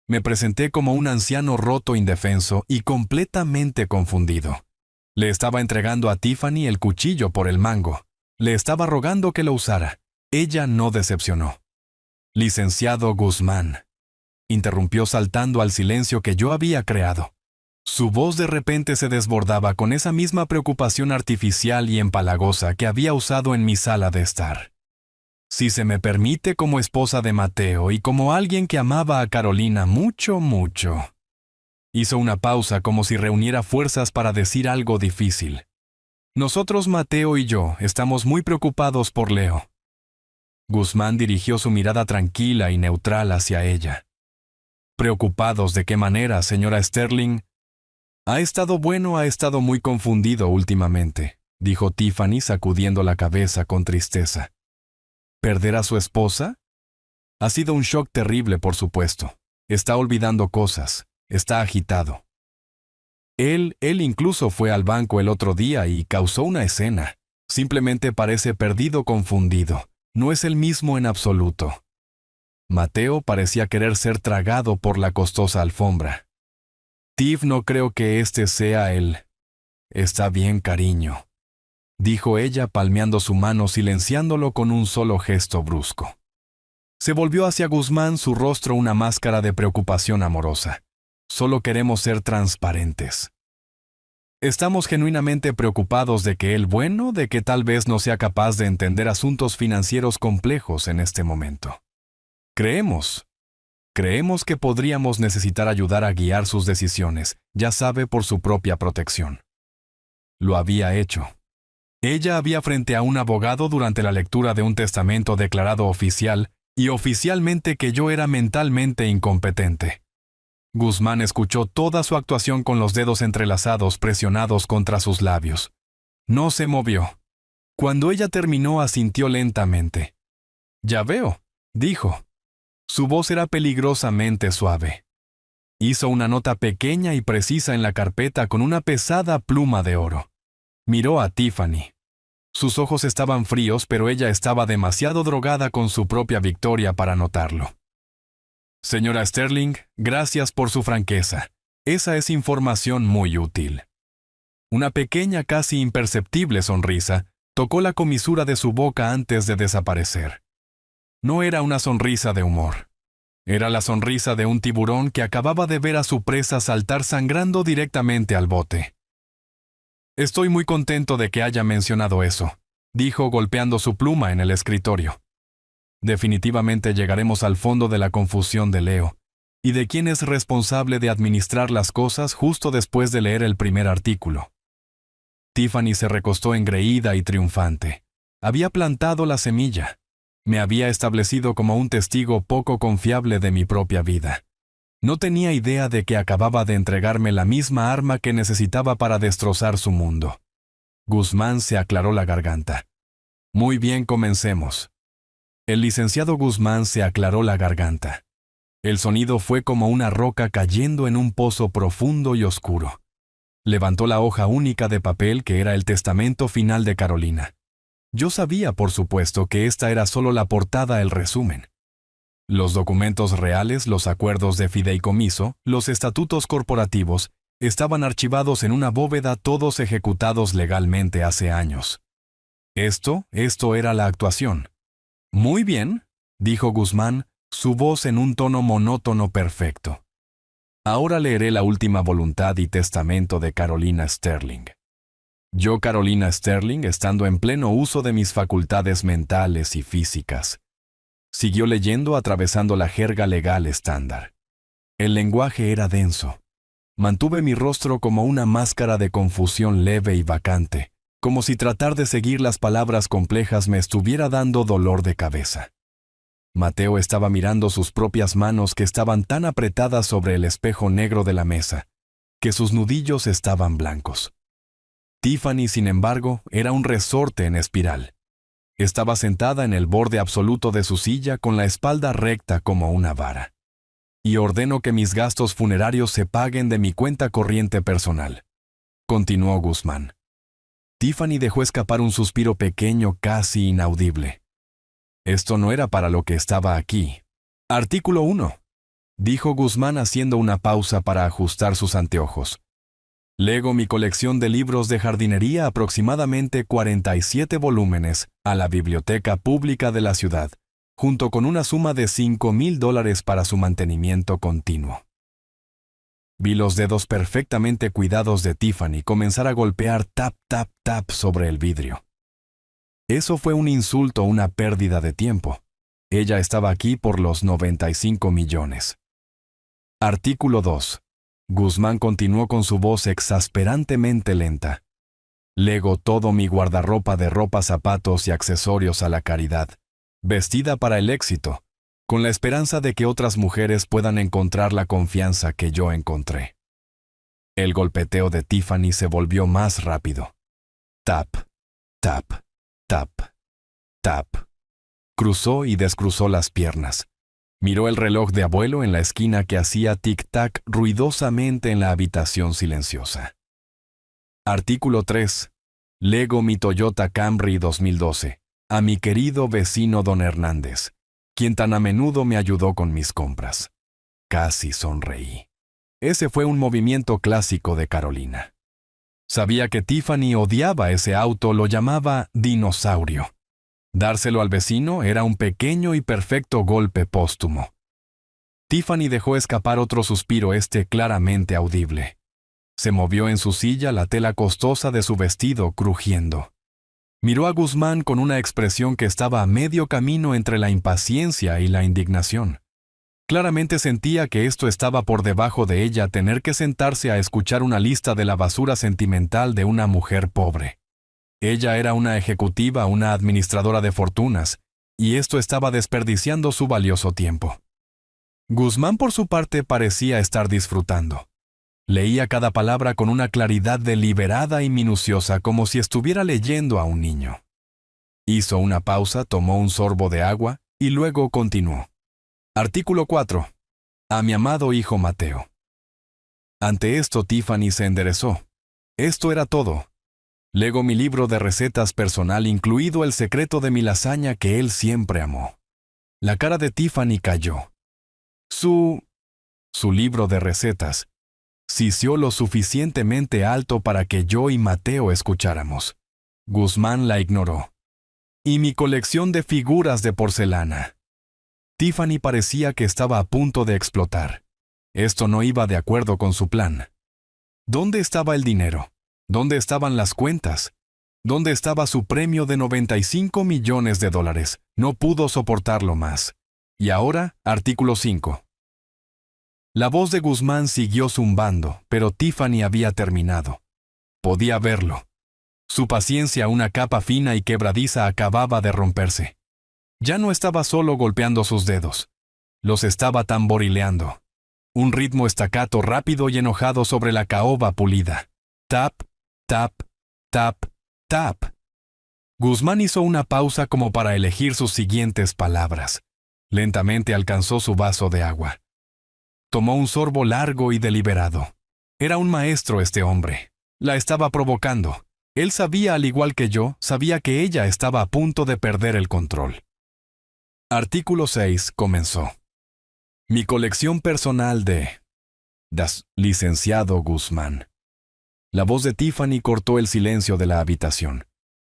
Me presenté como un anciano roto, indefenso y completamente confundido. Le estaba entregando a Tiffany el cuchillo por el mango. Le estaba rogando que lo usara. Ella no decepcionó. «Licenciado Guzmán», interrumpió saltando al silencio que yo había creado. Su voz de repente se desbordaba con esa misma preocupación artificial y empalagosa que había usado en mi sala de estar. Si se me permite, como esposa de Mateo y como alguien que amaba a Carolina mucho, Hizo una pausa como si reuniera fuerzas para decir algo difícil. Nosotros, Mateo y yo, estamos muy preocupados por Leo. Guzmán dirigió su mirada tranquila y neutral hacia ella. ¿Preocupados de qué manera, señora Sterling? Ha estado muy confundido últimamente, dijo Tiffany sacudiendo la cabeza con tristeza. ¿Perder a su esposa? Ha sido un shock terrible, por supuesto. Está olvidando cosas. Está agitado. Él incluso fue al banco el otro día y causó una escena. Simplemente parece perdido, confundido. No es el mismo en absoluto. Mateo parecía querer ser tragado por la costosa alfombra. Tiff, no creo que este sea él. Está bien, cariño, dijo ella palmeando su mano, silenciándolo con un solo gesto brusco. Se volvió hacia Guzmán, su rostro una máscara de preocupación amorosa. Solo queremos ser transparentes. Estamos genuinamente preocupados de que de que tal vez no sea capaz de entender asuntos financieros complejos en este momento. Creemos que podríamos necesitar ayudar a guiar sus decisiones, ya sabe, por su propia protección. Lo había hecho. Ella había frente a un abogado durante la lectura de un testamento declarado oficial y oficialmente que yo era mentalmente incompetente. Guzmán escuchó toda su actuación con los dedos entrelazados presionados contra sus labios. No se movió. Cuando ella terminó, asintió lentamente. «Ya veo», dijo. Su voz era peligrosamente suave. Hizo una nota pequeña y precisa en la carpeta con una pesada pluma de oro. Miró a Tiffany. Sus ojos estaban fríos, pero ella estaba demasiado drogada con su propia victoria para notarlo. Señora Sterling, gracias por su franqueza. Esa es información muy útil. Una pequeña, casi imperceptible sonrisa tocó la comisura de su boca antes de desaparecer. No era una sonrisa de humor. Era la sonrisa de un tiburón que acababa de ver a su presa saltar sangrando directamente al bote. Estoy muy contento de que haya mencionado eso, dijo golpeando su pluma en el escritorio. Definitivamente llegaremos al fondo de la confusión de Leo y de quién es responsable de administrar las cosas justo después de leer el primer artículo. Tiffany se recostó engreída y triunfante. Había plantado la semilla. Me había establecido como un testigo poco confiable de mi propia vida. No tenía idea de que acababa de entregarme la misma arma que necesitaba para destrozar su mundo. Guzmán se aclaró la garganta. Muy bien, comencemos. El licenciado Guzmán se aclaró la garganta. El sonido fue como una roca cayendo en un pozo profundo y oscuro. Levantó la hoja única de papel que era el testamento final de Carolina. Yo sabía, por supuesto, que esta era solo la portada, el resumen. Los documentos reales, los acuerdos de fideicomiso, los estatutos corporativos, estaban archivados en una bóveda, todos ejecutados legalmente hace años. Esto era la actuación. Muy bien, dijo Guzmán, su voz en un tono monótono perfecto. Ahora leeré la última voluntad y testamento de Carolina Sterling. Yo, Carolina Sterling, estando en pleno uso de mis facultades mentales y físicas. Siguió leyendo atravesando la jerga legal estándar. El lenguaje era denso. Mantuve mi rostro como una máscara de confusión leve y vacante, como si tratar de seguir las palabras complejas me estuviera dando dolor de cabeza. Mateo estaba mirando sus propias manos que estaban tan apretadas sobre el espejo negro de la mesa, que sus nudillos estaban blancos. Tiffany, sin embargo, era un resorte en espiral. Estaba sentada en el borde absoluto de su silla con la espalda recta como una vara. Y ordeno que mis gastos funerarios se paguen de mi cuenta corriente personal, continuó Guzmán. Tiffany dejó escapar un suspiro pequeño casi inaudible. Esto no era para lo que estaba aquí. Artículo 1, dijo Guzmán haciendo una pausa para ajustar sus anteojos. Lego mi colección de libros de jardinería, aproximadamente 47 volúmenes, a la biblioteca pública de la ciudad, junto con una suma de $5,000 para su mantenimiento continuo. Vi los dedos perfectamente cuidados de Tiffany comenzar a golpear tap, tap, tap sobre el vidrio. Eso fue un insulto, una pérdida de tiempo. Ella estaba aquí por los 95 millones. Artículo 2. Guzmán continuó con su voz exasperantemente lenta. Lego todo mi guardarropa de ropa, zapatos y accesorios a la caridad, vestida para el éxito, con la esperanza de que otras mujeres puedan encontrar la confianza que yo encontré. El golpeteo de Tiffany se volvió más rápido. Tap, tap, tap, tap. Cruzó y descruzó las piernas. Miró el reloj de abuelo en la esquina que hacía tic-tac ruidosamente en la habitación silenciosa. Artículo 3. Lego mi Toyota Camry 2012 a mi querido vecino don Hernández, quien tan a menudo me ayudó con mis compras. Casi sonreí. Ese fue un movimiento clásico de Carolina. Sabía que Tiffany odiaba ese auto, lo llamaba dinosaurio. Dárselo al vecino era un pequeño y perfecto golpe póstumo. Tiffany dejó escapar otro suspiro, claramente audible. Se movió en su silla, la tela costosa de su vestido crujiendo. Miró a Guzmán con una expresión que estaba a medio camino entre la impaciencia y la indignación. Claramente sentía que esto estaba por debajo de ella, tener que sentarse a escuchar una lista de la basura sentimental de una mujer pobre. Ella era una ejecutiva, una administradora de fortunas, y esto estaba desperdiciando su valioso tiempo. Guzmán, por su parte, parecía estar disfrutando. Leía cada palabra con una claridad deliberada y minuciosa, como si estuviera leyendo a un niño. Hizo una pausa, tomó un sorbo de agua y luego continuó. Artículo 4. A mi amado hijo Mateo. Ante esto, Tiffany se enderezó. Esto era todo. Lego mi libro de recetas personal, incluido el secreto de mi lasaña que él siempre amó. La cara de Tiffany cayó. Su libro de recetas sisió lo suficientemente alto para que yo y Mateo escucháramos. Guzmán la ignoró. Y mi colección de figuras de porcelana. Tiffany parecía que estaba a punto de explotar. Esto no iba de acuerdo con su plan. ¿Dónde estaba el dinero? ¿Dónde estaban las cuentas? ¿Dónde estaba su premio de $95 millones? No pudo soportarlo más. Y ahora, artículo 5. La voz de Guzmán siguió zumbando, pero Tiffany había terminado. Podía verlo. Su paciencia, una capa fina y quebradiza, acababa de romperse. Ya no estaba solo golpeando sus dedos. Los estaba tamborileando. Un ritmo estacato rápido y enojado sobre la caoba pulida. Tap, tap, tap, tap. Guzmán hizo una pausa como para elegir sus siguientes palabras. Lentamente alcanzó su vaso de agua. Tomó un sorbo largo y deliberado. Era un maestro este hombre. La estaba provocando. Él sabía, al igual que yo, sabía que ella estaba a punto de perder el control. Artículo 6 comenzó. Mi colección personal de... licenciado Guzmán. La voz de Tiffany cortó el silencio de la habitación.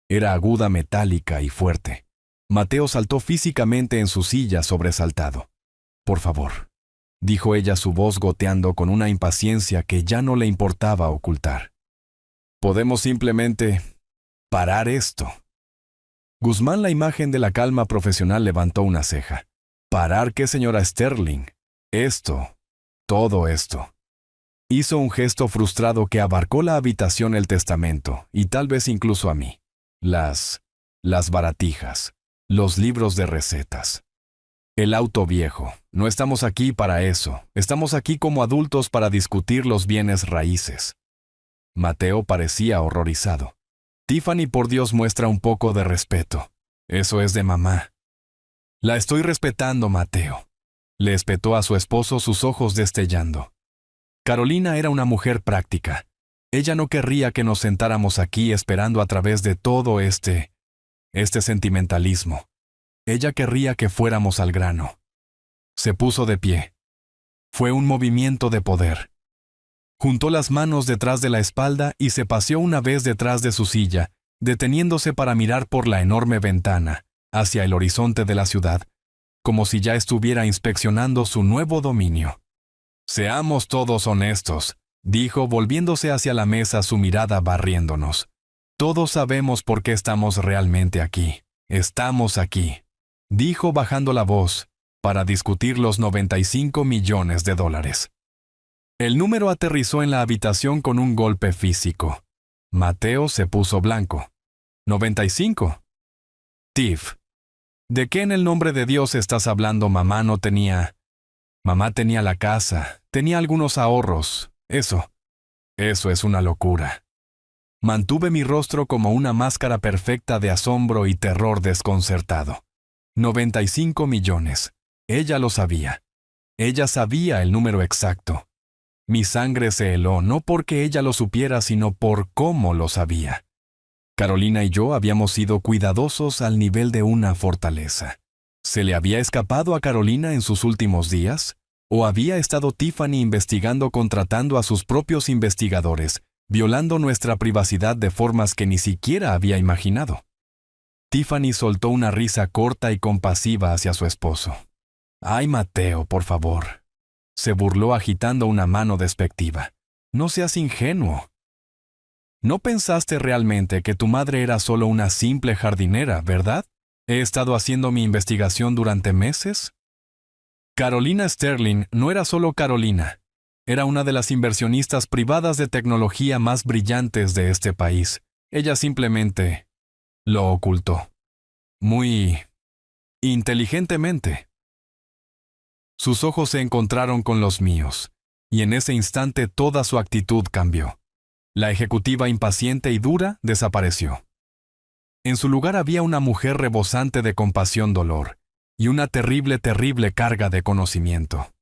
Era aguda, metálica y fuerte. Mateo saltó físicamente en su silla, sobresaltado. Por favor, dijo ella, su voz goteando con una impaciencia que ya no le importaba ocultar. ¿Podemos simplemente parar esto? Guzmán, la imagen de la calma profesional, levantó una ceja. ¿Parar qué, señora Sterling? Esto, todo esto. Hizo un gesto frustrado que abarcó la habitación, el testamento, y tal vez incluso a mí. Las baratijas, los libros de recetas. El auto viejo. No estamos aquí para eso. Estamos aquí como adultos para discutir los bienes raíces. Mateo parecía horrorizado. Tiffany, por Dios, muestra un poco de respeto. Eso es de mamá. La estoy respetando, Mateo. Le espetó a su esposo, sus ojos destellando. Carolina era una mujer práctica. Ella no querría que nos sentáramos aquí esperando a través de todo este sentimentalismo. Ella querría que fuéramos al grano. Se puso de pie. Fue un movimiento de poder. Juntó las manos detrás de la espalda y se paseó una vez detrás de su silla, deteniéndose para mirar por la enorme ventana, hacia el horizonte de la ciudad, como si ya estuviera inspeccionando su nuevo dominio. Seamos todos honestos, dijo, volviéndose hacia la mesa, su mirada barriéndonos. Todos sabemos por qué estamos realmente aquí. Estamos aquí, dijo bajando la voz, para discutir los $95 millones. El número aterrizó en la habitación con un golpe físico. Mateo se puso blanco. 95. Tiff. ¿De qué en el nombre de Dios estás hablando? Mamá no tenía... Mamá tenía la casa, tenía algunos ahorros. Eso es una locura. Mantuve mi rostro como una máscara perfecta de asombro y terror desconcertado. 95 millones. Ella lo sabía. Ella sabía el número exacto. Mi sangre se heló no porque ella lo supiera, sino por cómo lo sabía. Carolina y yo habíamos sido cuidadosos al nivel de una fortaleza. ¿Se le había escapado a Carolina en sus últimos días? ¿O había estado Tiffany investigando contratando a sus propios investigadores, violando nuestra privacidad de formas que ni siquiera había imaginado? Tiffany soltó una risa corta y compasiva hacia su esposo. «Ay, Mateo, por favor». Se burló agitando una mano despectiva. «No seas ingenuo. ¿No pensaste realmente que tu madre era solo una simple jardinera, verdad? He estado haciendo mi investigación durante meses». Carolina Sterling no era solo Carolina. Era una de las inversionistas privadas de tecnología más brillantes de este país. Ella simplemente lo ocultó. Muy inteligentemente. Sus ojos se encontraron con los míos, y en ese instante toda su actitud cambió. La ejecutiva impaciente y dura desapareció. En su lugar había una mujer rebosante de compasión-dolor, y una terrible carga de conocimiento.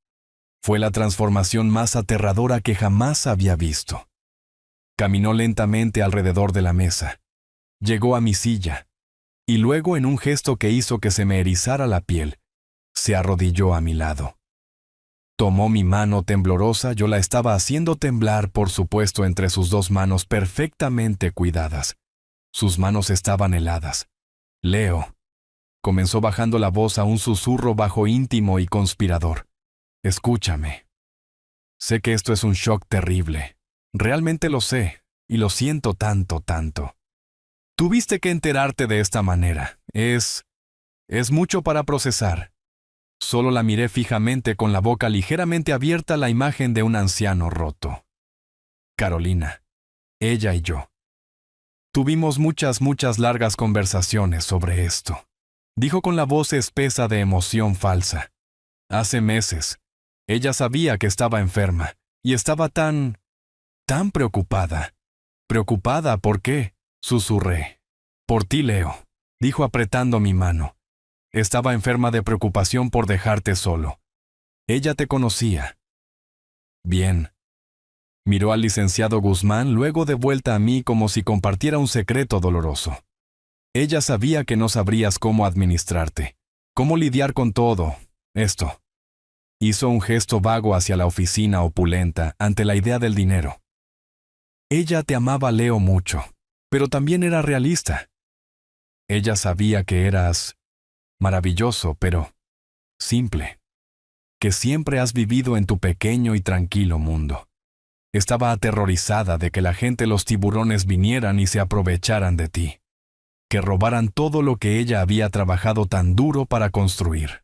Fue la transformación más aterradora que jamás había visto. Caminó lentamente alrededor de la mesa. Llegó a mi silla, y luego, en un gesto que hizo que se me erizara la piel, se arrodilló a mi lado. Tomó mi mano temblorosa, yo la estaba haciendo temblar, por supuesto, entre sus dos manos perfectamente cuidadas. Sus manos estaban heladas. «Leo», comenzó bajando la voz a un susurro bajo, íntimo y conspirador. «Escúchame. Sé que esto es un shock terrible. Realmente lo sé, y lo siento tanto. Tuviste que enterarte de esta manera. Es mucho para procesar». Solo la miré fijamente con la boca ligeramente abierta, la imagen de un anciano roto. Carolina, ella y yo. Tuvimos muchas largas conversaciones sobre esto. Dijo con la voz espesa de emoción falsa. Hace meses. Ella sabía que estaba enferma, y estaba tan preocupada. ¿Preocupada por qué?, susurré. Por ti, Leo, dijo apretando mi mano. Estaba enferma de preocupación por dejarte solo. Ella te conocía. Bien. Miró al licenciado Guzmán, luego de vuelta a mí como si compartiera un secreto doloroso. Ella sabía que no sabrías cómo administrarte, cómo lidiar con todo esto. Hizo un gesto vago hacia la oficina opulenta ante la idea del dinero. Ella te amaba, Leo, mucho, pero también era realista. Ella sabía que eras maravilloso, pero simple, que siempre has vivido en tu pequeño y tranquilo mundo. Estaba aterrorizada de que la gente, los tiburones, vinieran y se aprovecharan de ti, que robaran todo lo que ella había trabajado tan duro para construir.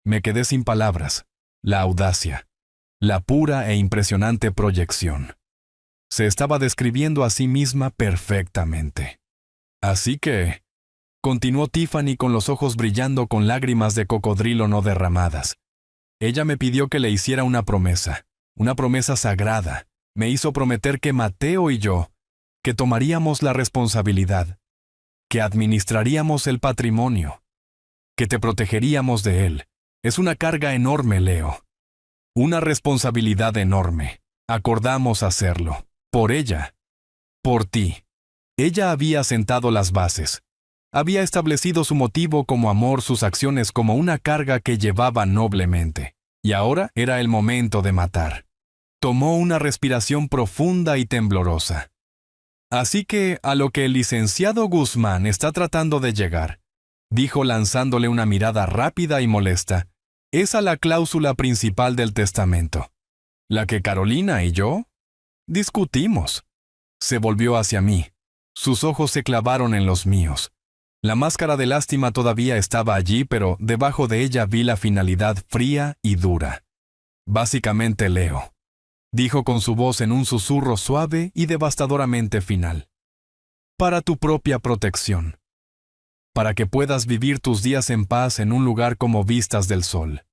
Me quedé sin palabras. La audacia, la pura e impresionante proyección. Se estaba describiendo a sí misma perfectamente. Así que, continuó Tiffany con los ojos brillando con lágrimas de cocodrilo no derramadas. Ella me pidió que le hiciera una promesa sagrada. Me hizo prometer que Mateo y yo, que tomaríamos la responsabilidad, que administraríamos el patrimonio, que te protegeríamos de él. Es una carga enorme, Leo. Una responsabilidad enorme. Acordamos hacerlo. Por ella. Por ti. Ella había sentado las bases. Había establecido su motivo como amor, sus acciones como una carga que llevaba noblemente. Y ahora era el momento de matar. Tomó una respiración profunda y temblorosa. Así que, a lo que el licenciado Guzmán está tratando de llegar, dijo lanzándole una mirada rápida y molesta, es a la cláusula principal del testamento, la que Carolina y yo discutimos. Se volvió hacia mí. Sus ojos se clavaron en los míos. La máscara de lástima todavía estaba allí, pero debajo de ella vi la finalidad fría y dura. Básicamente, Leo, dijo con su voz en un susurro suave y devastadoramente final. Para tu propia protección. Para que puedas vivir tus días en paz en un lugar como Vistas del Sol.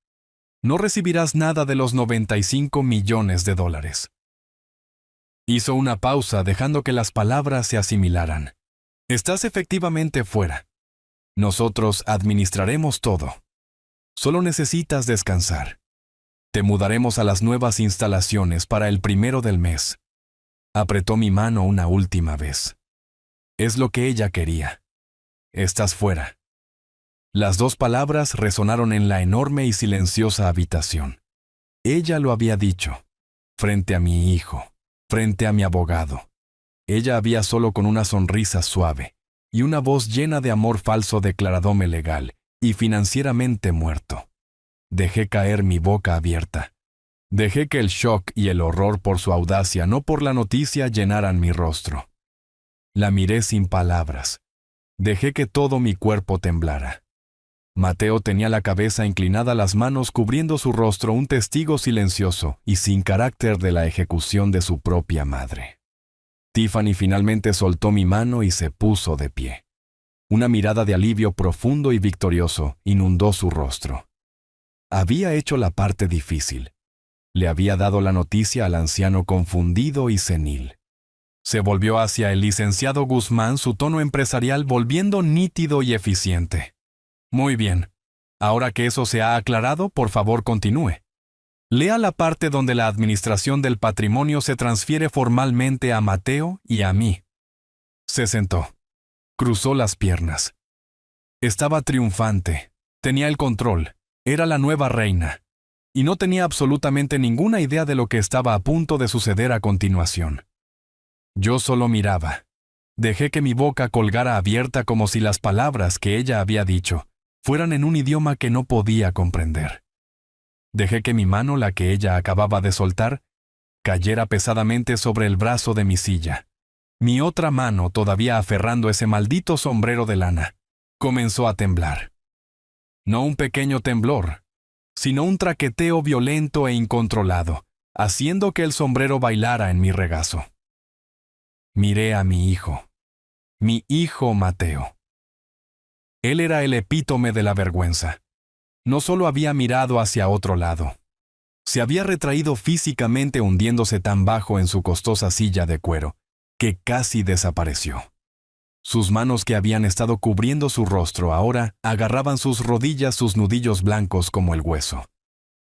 No recibirás nada de los 95 millones de dólares. Hizo una pausa dejando que las palabras se asimilaran. Estás efectivamente fuera. Nosotros administraremos todo. Solo necesitas descansar. Te mudaremos a las nuevas instalaciones para el 1 del mes. Apretó mi mano una última vez. Es lo que ella quería. Estás fuera. Las dos palabras resonaron en la enorme y silenciosa habitación. Ella lo había dicho, frente a mi hijo, frente a mi abogado. Ella había solo con una sonrisa suave y una voz llena de amor falso declaradome legal y financieramente muerto. Dejé caer mi boca abierta. Dejé que el shock y el horror por su audacia, no por la noticia, llenaran mi rostro. La miré sin palabras. Dejé que todo mi cuerpo temblara. Mateo tenía la cabeza inclinada, las manos cubriendo su rostro, un testigo silencioso y sin carácter de la ejecución de su propia madre. Tiffany finalmente soltó mi mano y se puso de pie. Una mirada de alivio profundo y victorioso inundó su rostro. Había hecho la parte difícil. Le había dado la noticia al anciano confundido y senil. Se volvió hacia el licenciado Guzmán, su tono empresarial volviendo nítido y eficiente. Muy bien. Ahora que eso se ha aclarado, por favor continúe. Lea la parte donde la administración del patrimonio se transfiere formalmente a Mateo y a mí. Se sentó. Cruzó las piernas. Estaba triunfante. Tenía el control. Era la nueva reina. Y no tenía absolutamente ninguna idea de lo que estaba a punto de suceder a continuación. Yo solo miraba. Dejé que mi boca colgara abierta como si las palabras que ella había dicho fueran en un idioma que no podía comprender. Dejé que mi mano, la que ella acababa de soltar, cayera pesadamente sobre el brazo de mi silla. Mi otra mano, todavía aferrando ese maldito sombrero de lana, comenzó a temblar. No un pequeño temblor, sino un traqueteo violento e incontrolado, haciendo que el sombrero bailara en mi regazo. Miré a mi hijo Mateo. Él era el epítome de la vergüenza. No solo había mirado hacia otro lado. Se había retraído físicamente, hundiéndose tan bajo en su costosa silla de cuero, que casi desapareció. Sus manos, que habían estado cubriendo su rostro, ahora agarraban sus rodillas, sus nudillos blancos como el hueso.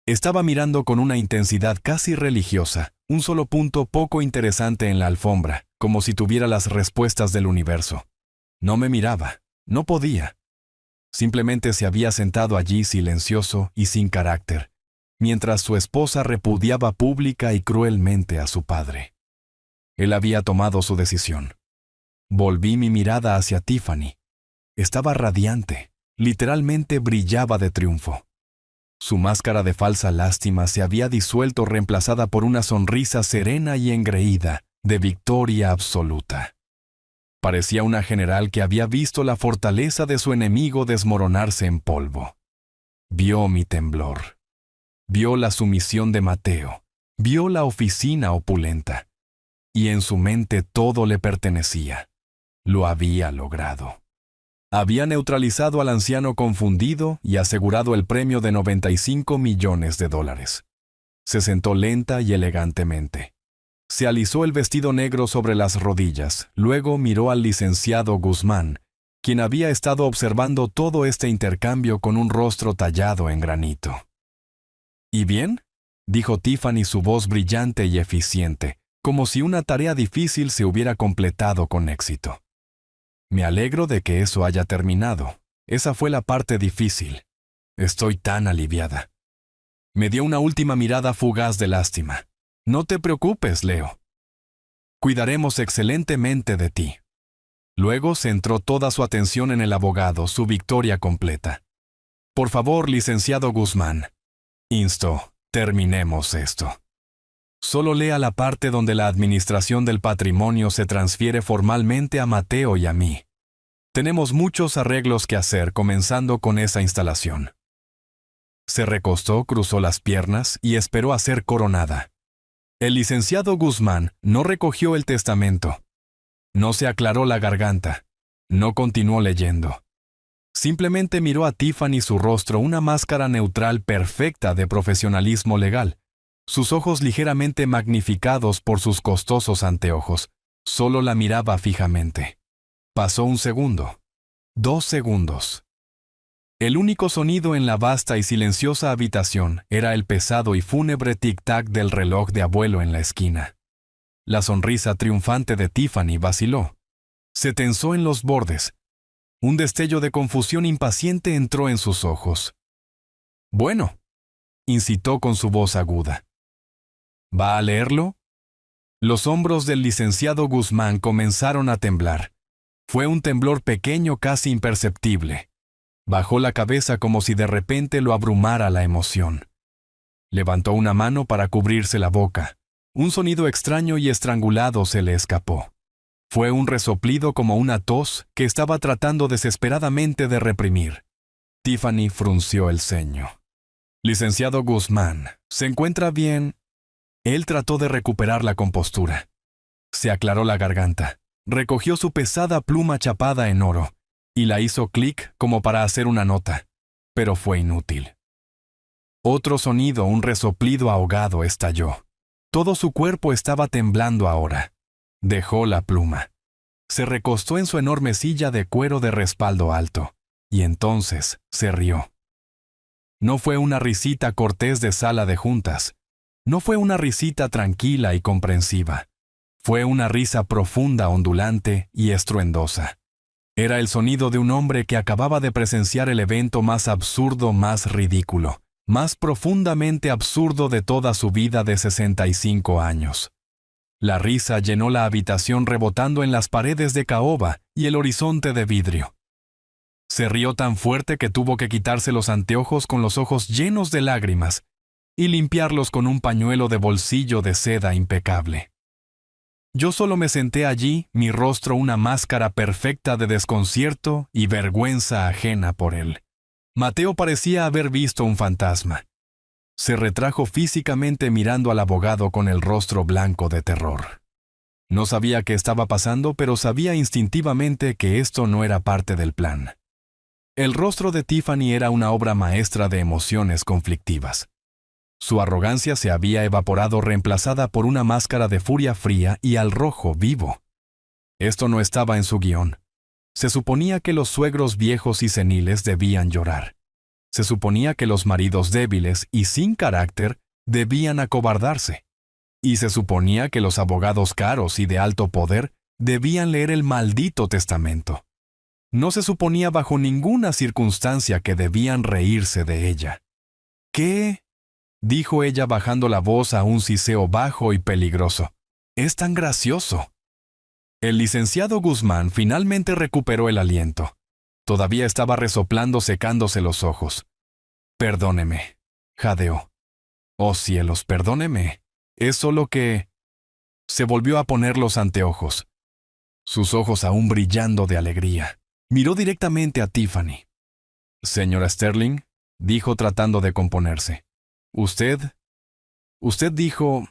Estaba mirando con una intensidad casi religiosa, un solo punto poco interesante en la alfombra, como si tuviera las respuestas del universo. No me miraba. No podía. Simplemente se había sentado allí silencioso y sin carácter, mientras su esposa repudiaba pública y cruelmente a su padre. Él había tomado su decisión. Volví mi mirada hacia Tiffany. Estaba radiante, literalmente brillaba de triunfo. Su máscara de falsa lástima se había disuelto, reemplazada por una sonrisa serena y engreída, de victoria absoluta. Parecía una general que había visto la fortaleza de su enemigo desmoronarse en polvo. Vio mi temblor. Vio la sumisión de Mateo. Vio la oficina opulenta. Y en su mente todo le pertenecía. Lo había logrado. Había neutralizado al anciano confundido y asegurado el premio de 95 millones de dólares. Se sentó lenta y elegantemente. Se alisó el vestido negro sobre las rodillas, luego miró al licenciado Guzmán, quien había estado observando todo este intercambio con un rostro tallado en granito. ¿Y bien?, dijo Tiffany, su voz brillante y eficiente, como si una tarea difícil se hubiera completado con éxito. Me alegro de que eso haya terminado. Esa fue la parte difícil. Estoy tan aliviada. Me dio una última mirada fugaz de lástima. No te preocupes, Leo. Cuidaremos excelentemente de ti. Luego centró toda su atención en el abogado, su victoria completa. Por favor, licenciado Guzmán, instó, terminemos esto. Solo lea la parte donde la administración del patrimonio se transfiere formalmente a Mateo y a mí. Tenemos muchos arreglos que hacer, comenzando con esa instalación. Se recostó, cruzó las piernas y esperó a ser coronada. El licenciado Guzmán no recogió el testamento. No se aclaró la garganta. No continuó leyendo. Simplemente miró a Tiffany, su rostro una máscara neutral perfecta de profesionalismo legal, sus ojos ligeramente magnificados por sus costosos anteojos. Solo la miraba fijamente. Pasó un segundo. 2 segundos. El único sonido en la vasta y silenciosa habitación era el pesado y fúnebre tic-tac del reloj de abuelo en la esquina. La sonrisa triunfante de Tiffany vaciló. Se tensó en los bordes. Un destello de confusión impaciente entró en sus ojos. «Bueno», incitó con su voz aguda. «¿Va a leerlo?» Los hombros del licenciado Guzmán comenzaron a temblar. Fue un temblor pequeño, casi imperceptible. Bajó la cabeza como si de repente lo abrumara la emoción. Levantó una mano para cubrirse la boca. Un sonido extraño y estrangulado se le escapó. Fue un resoplido como una tos que estaba tratando desesperadamente de reprimir. Tiffany frunció el ceño. «Licenciado Guzmán, ¿se encuentra bien?» Él trató de recuperar la compostura. Se aclaró la garganta. Recogió su pesada pluma chapada en oro y la hizo clic como para hacer una nota, pero fue inútil. Otro sonido, un resoplido ahogado, estalló. Todo su cuerpo estaba temblando ahora. Dejó la pluma. Se recostó en su enorme silla de cuero de respaldo alto, y entonces se rió. No fue una risita cortés de sala de juntas. No fue una risita tranquila y comprensiva. Fue una risa profunda, ondulante y estruendosa. Era el sonido de un hombre que acababa de presenciar el evento más absurdo, más ridículo, más profundamente absurdo de toda su vida de 65 años. La risa llenó la habitación rebotando en las paredes de caoba y el horizonte de vidrio. Se rió tan fuerte que tuvo que quitarse los anteojos con los ojos llenos de lágrimas y limpiarlos con un pañuelo de bolsillo de seda impecable. Yo solo me senté allí, mi rostro una máscara perfecta de desconcierto y vergüenza ajena por él. Mateo parecía haber visto un fantasma. Se retrajo físicamente mirando al abogado con el rostro blanco de terror. No sabía qué estaba pasando, pero sabía instintivamente que esto no era parte del plan. El rostro de Tiffany era una obra maestra de emociones conflictivas. Su arrogancia se había evaporado, reemplazada por una máscara de furia fría y al rojo vivo. Esto no estaba en su guión. Se suponía que los suegros viejos y seniles debían llorar. Se suponía que los maridos débiles y sin carácter debían acobardarse. Y se suponía que los abogados caros y de alto poder debían leer el maldito testamento. No se suponía bajo ninguna circunstancia que debían reírse de ella. «¿Qué?», dijo ella bajando la voz a un siseo bajo y peligroso. «Es tan gracioso». El licenciado Guzmán finalmente recuperó el aliento. Todavía estaba resoplando, secándose los ojos. «Perdóneme», jadeó. «Oh cielos, perdóneme. Es solo que...». Se volvió a poner los anteojos. Sus ojos aún brillando de alegría. Miró directamente a Tiffany. «Señora Sterling», dijo tratando de componerse. Usted dijo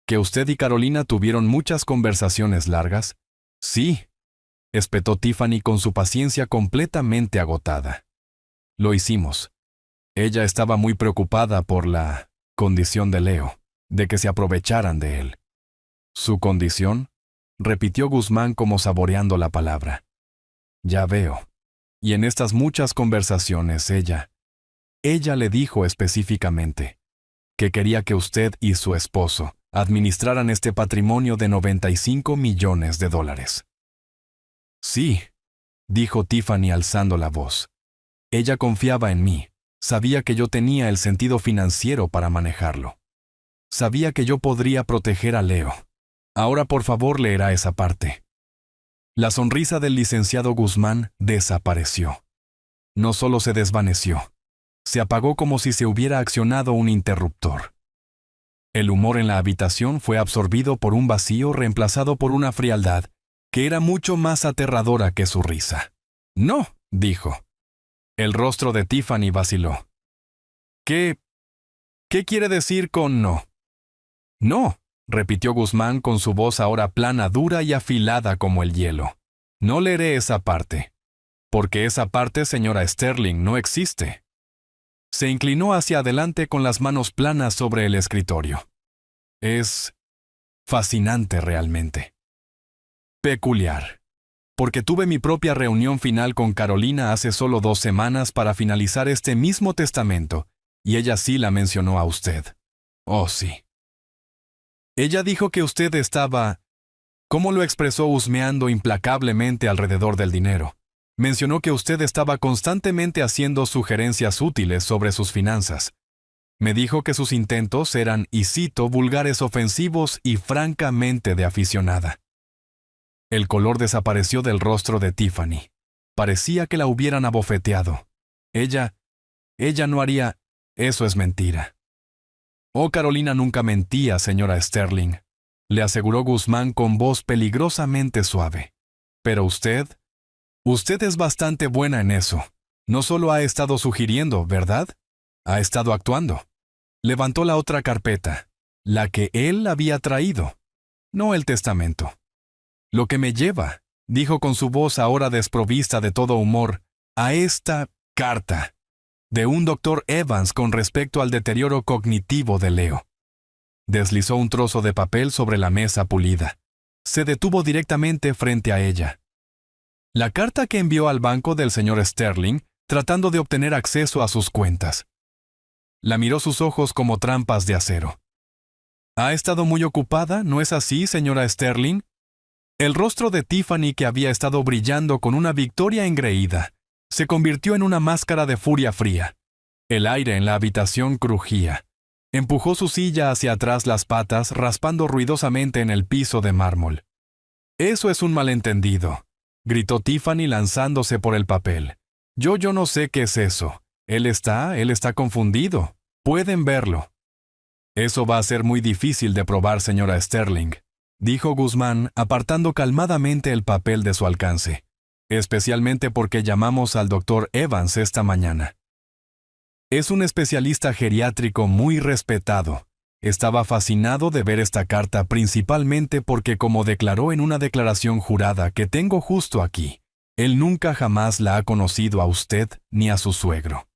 que usted y Carolina tuvieron muchas conversaciones largas». «Sí», espetó Tiffany con su paciencia completamente agotada. «Lo hicimos. Ella estaba muy preocupada por la condición de Leo, de que se aprovecharan de él». «¿Su condición?», repitió Guzmán como saboreando la palabra. «Ya veo. Y en estas muchas conversaciones ella le dijo específicamente que quería que usted y su esposo administraran este patrimonio de $95 millones. «Sí», dijo Tiffany alzando la voz. Ella confiaba en mí, sabía que yo tenía el sentido financiero para manejarlo. Sabía que yo podría proteger a Leo. Ahora por favor leerá esa parte. La sonrisa del licenciado Guzmán desapareció. No solo se desvaneció, se apagó como si se hubiera accionado un interruptor. El humor en la habitación fue absorbido por un vacío reemplazado por una frialdad que era mucho más aterradora que su risa. «No», dijo. El rostro de Tiffany vaciló. ¿Qué quiere decir con no?» «No», repitió Guzmán con su voz ahora plana, dura y afilada como el hielo. No leeré esa parte. Porque esa parte, señora Sterling, no existe. Se inclinó hacia adelante con las manos planas sobre el escritorio. Es fascinante realmente. Peculiar. Porque tuve mi propia reunión final con Carolina hace solo 2 semanas para finalizar este mismo testamento, y ella sí la mencionó a usted. Oh, sí. Ella dijo que usted estaba, ¿cómo lo expresó?, husmeando implacablemente alrededor del dinero. Mencionó que usted estaba constantemente haciendo sugerencias útiles sobre sus finanzas. Me dijo que sus intentos eran, y cito, vulgares, ofensivos y francamente de aficionada. El color desapareció del rostro de Tiffany. Parecía que la hubieran abofeteado. Ella no haría, eso es mentira. Oh, Carolina nunca mentía, señora Sterling, le aseguró Guzmán con voz peligrosamente suave. Pero usted es bastante buena en eso. No solo ha estado sugiriendo, ¿verdad? Ha estado actuando. Levantó la otra carpeta, la que él había traído, no el testamento. Lo que me lleva, dijo con su voz ahora desprovista de todo humor, a esta carta de un doctor Evans con respecto al deterioro cognitivo de Leo. Deslizó un trozo de papel sobre la mesa pulida. Se detuvo directamente frente a ella. La carta que envió al banco del señor Sterling, tratando de obtener acceso a sus cuentas. La miró sus ojos como trampas de acero. ¿Ha estado muy ocupada, no es así, señora Sterling? El rostro de Tiffany, que había estado brillando con una victoria engreída, se convirtió en una máscara de furia fría. El aire en la habitación crujía. Empujó su silla hacia atrás las patas, raspando ruidosamente en el piso de mármol. «Eso es un malentendido», gritó Tiffany lanzándose por el papel. Yo no sé qué es eso. Él está confundido. Pueden verlo». «Eso va a ser muy difícil de probar, señora Sterling», dijo Guzmán, apartando calmadamente el papel de su alcance. «Especialmente porque llamamos al doctor Evans esta mañana. Es un especialista geriátrico muy respetado. Estaba fascinado de ver esta carta principalmente porque, como declaró en una declaración jurada que tengo justo aquí, él nunca jamás la ha conocido a usted ni a su suegro».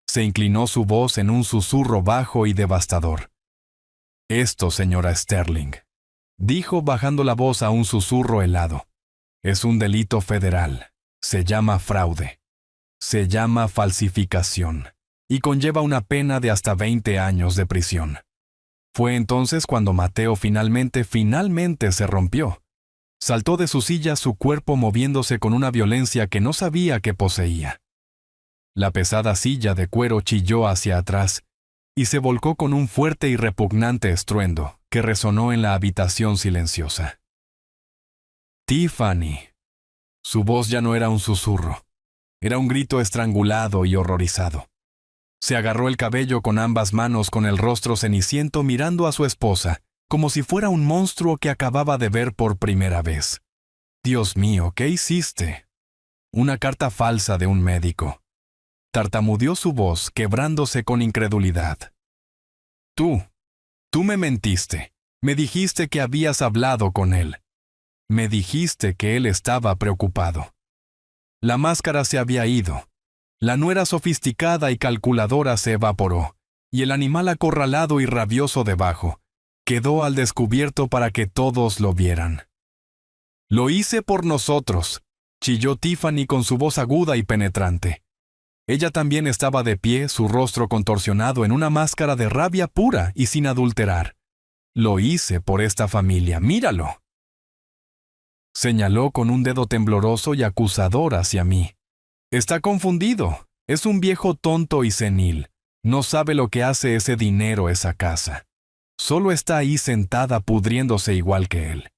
Se inclinó su voz en un susurro bajo y devastador. «Esto, señora Sterling», dijo bajando la voz a un susurro helado, «es un delito federal. Se llama fraude. Se llama falsificación. Y conlleva una pena de hasta 20 años de prisión». Fue entonces cuando Mateo finalmente se rompió. Saltó de su silla, su cuerpo moviéndose con una violencia que no sabía que poseía. La pesada silla de cuero chilló hacia atrás y se volcó con un fuerte y repugnante estruendo que resonó en la habitación silenciosa. «Tiffany». Su voz ya no era un susurro. Era un grito estrangulado y horrorizado. Se agarró el cabello con ambas manos, con el rostro ceniciento, mirando a su esposa, como si fuera un monstruo que acababa de ver por primera vez. «Dios mío, ¿qué hiciste?» «Una carta falsa de un médico», tartamudeó su voz, quebrándose con incredulidad. Tú me mentiste. Me dijiste que habías hablado con él. Me dijiste que él estaba preocupado. La máscara se había ido. La nuera sofisticada y calculadora se evaporó, y el animal acorralado y rabioso debajo quedó al descubierto para que todos lo vieran. «Lo hice por nosotros», chilló Tiffany con su voz aguda y penetrante. Ella también estaba de pie, su rostro contorsionado en una máscara de rabia pura y sin adulterar. «Lo hice por esta familia, míralo». Señaló con un dedo tembloroso y acusador hacia mí. «Está confundido. Es un viejo tonto y senil. No sabe lo que hace ese dinero, esa casa. Solo está ahí sentada pudriéndose igual que él».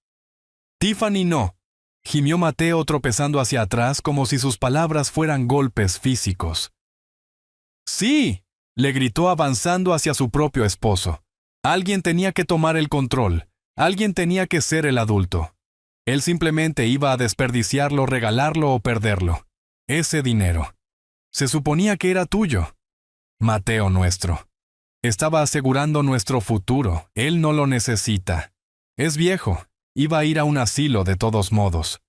«Tiffany, no», gimió Mateo tropezando hacia atrás como si sus palabras fueran golpes físicos. «Sí», le gritó avanzando hacia su propio esposo. Alguien tenía que tomar el control. Alguien tenía que ser el adulto. Él simplemente iba a desperdiciarlo, regalarlo o perderlo. Ese dinero. Se suponía que era tuyo. Mateo nuestro. Estaba asegurando nuestro futuro. Él no lo necesita. Es viejo. Iba a ir a un asilo de todos modos.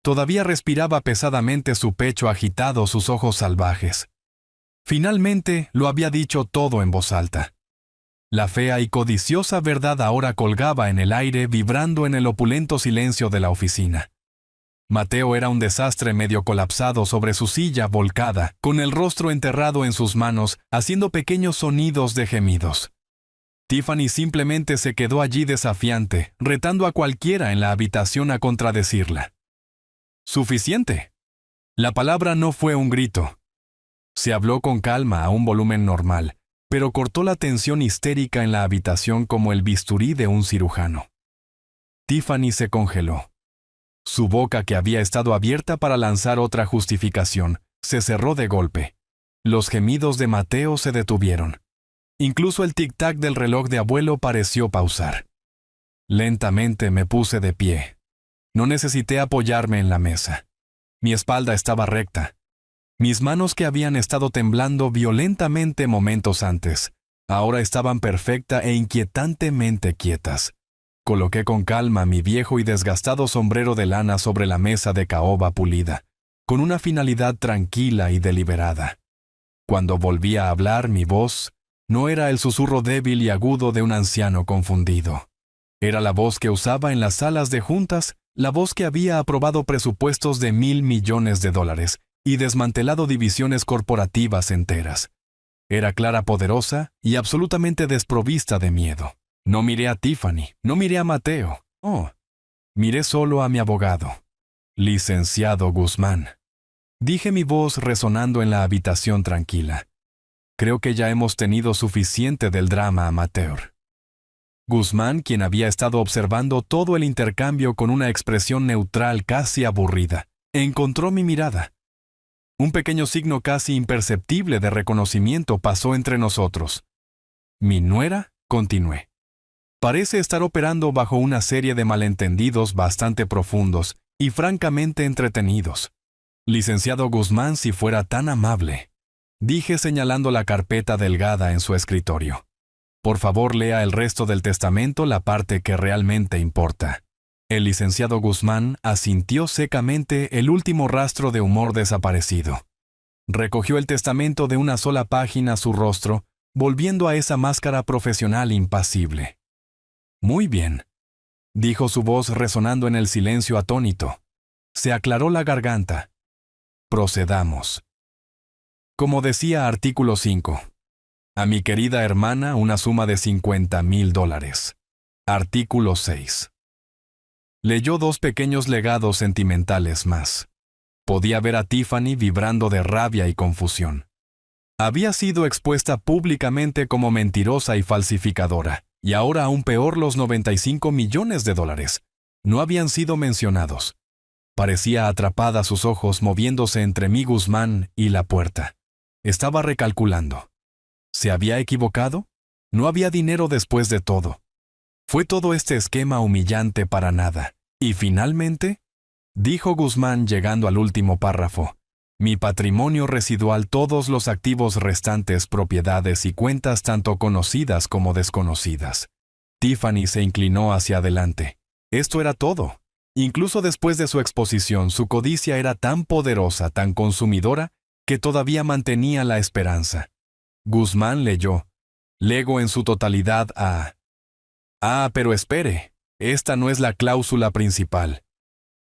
Todavía respiraba pesadamente, su pecho agitado, sus ojos salvajes. Finalmente lo había dicho todo en voz alta. La fea y codiciosa verdad ahora colgaba en el aire, vibrando en el opulento silencio de la oficina. Mateo era un desastre medio colapsado sobre su silla volcada, con el rostro enterrado en sus manos, haciendo pequeños sonidos de gemidos. Tiffany simplemente se quedó allí desafiante, retando a cualquiera en la habitación a contradecirla. «¡Suficiente!». La palabra no fue un grito. Se habló con calma a un volumen normal, pero cortó la tensión histérica en la habitación como el bisturí de un cirujano. Tiffany se congeló. Su boca, que había estado abierta para lanzar otra justificación, se cerró de golpe. Los gemidos de Mateo se detuvieron. Incluso el tic-tac del reloj de abuelo pareció pausar. Lentamente me puse de pie. No necesité apoyarme en la mesa. Mi espalda estaba recta. Mis manos, que habían estado temblando violentamente momentos antes, ahora estaban perfecta e inquietantemente quietas. Coloqué con calma mi viejo y desgastado sombrero de lana sobre la mesa de caoba pulida, con una finalidad tranquila y deliberada. Cuando volví a hablar, mi voz no era el susurro débil y agudo de un anciano confundido. Era la voz que usaba en las salas de juntas, la voz que había aprobado presupuestos de $1,000 millones y desmantelado divisiones corporativas enteras. Era clara, poderosa y absolutamente desprovista de miedo. No miré a Tiffany, no miré a Mateo. Miré solo a mi abogado. «Licenciado Guzmán», dije, mi voz resonando en la habitación tranquila. «Creo que ya hemos tenido suficiente del drama amateur». Guzmán, quien había estado observando todo el intercambio con una expresión neutral casi aburrida, encontró mi mirada. Un pequeño signo casi imperceptible de reconocimiento pasó entre nosotros. «¿Mi nuera?», continué. «Parece estar operando bajo una serie de malentendidos bastante profundos y francamente entretenidos. Licenciado Guzmán, si fuera tan amable», dije señalando la carpeta delgada en su escritorio. «Por favor, lea el resto del testamento, la parte que realmente importa». El licenciado Guzmán asintió secamente, el último rastro de humor desaparecido. Recogió el testamento de una sola página su rostro, volviendo a esa máscara profesional impasible. «Muy bien», dijo su voz resonando en el silencio atónito. Se aclaró la garganta. «Procedamos». Como decía artículo 5. A mi querida hermana una suma de $50,000. Artículo 6. Leyó 2 pequeños legados sentimentales más. Podía ver a Tiffany vibrando de rabia y confusión. Había sido expuesta públicamente como mentirosa y falsificadora, y ahora aún peor, los $95 millones no habían sido mencionados. Parecía atrapada, sus ojos moviéndose entre mí, Guzmán y la puerta. Estaba recalculando. ¿Se había equivocado? No había dinero después de todo. ¿Fue todo este esquema humillante para nada? Y finalmente, dijo Guzmán llegando al último párrafo, mi patrimonio residual, todos los activos restantes, propiedades y cuentas tanto conocidas como desconocidas. Tiffany se inclinó hacia adelante. Esto era todo. Incluso después de su exposición, su codicia era tan poderosa, tan consumidora, que todavía mantenía la esperanza. Guzmán leyó. Lego en su totalidad a... pero espere, esta no es la cláusula principal.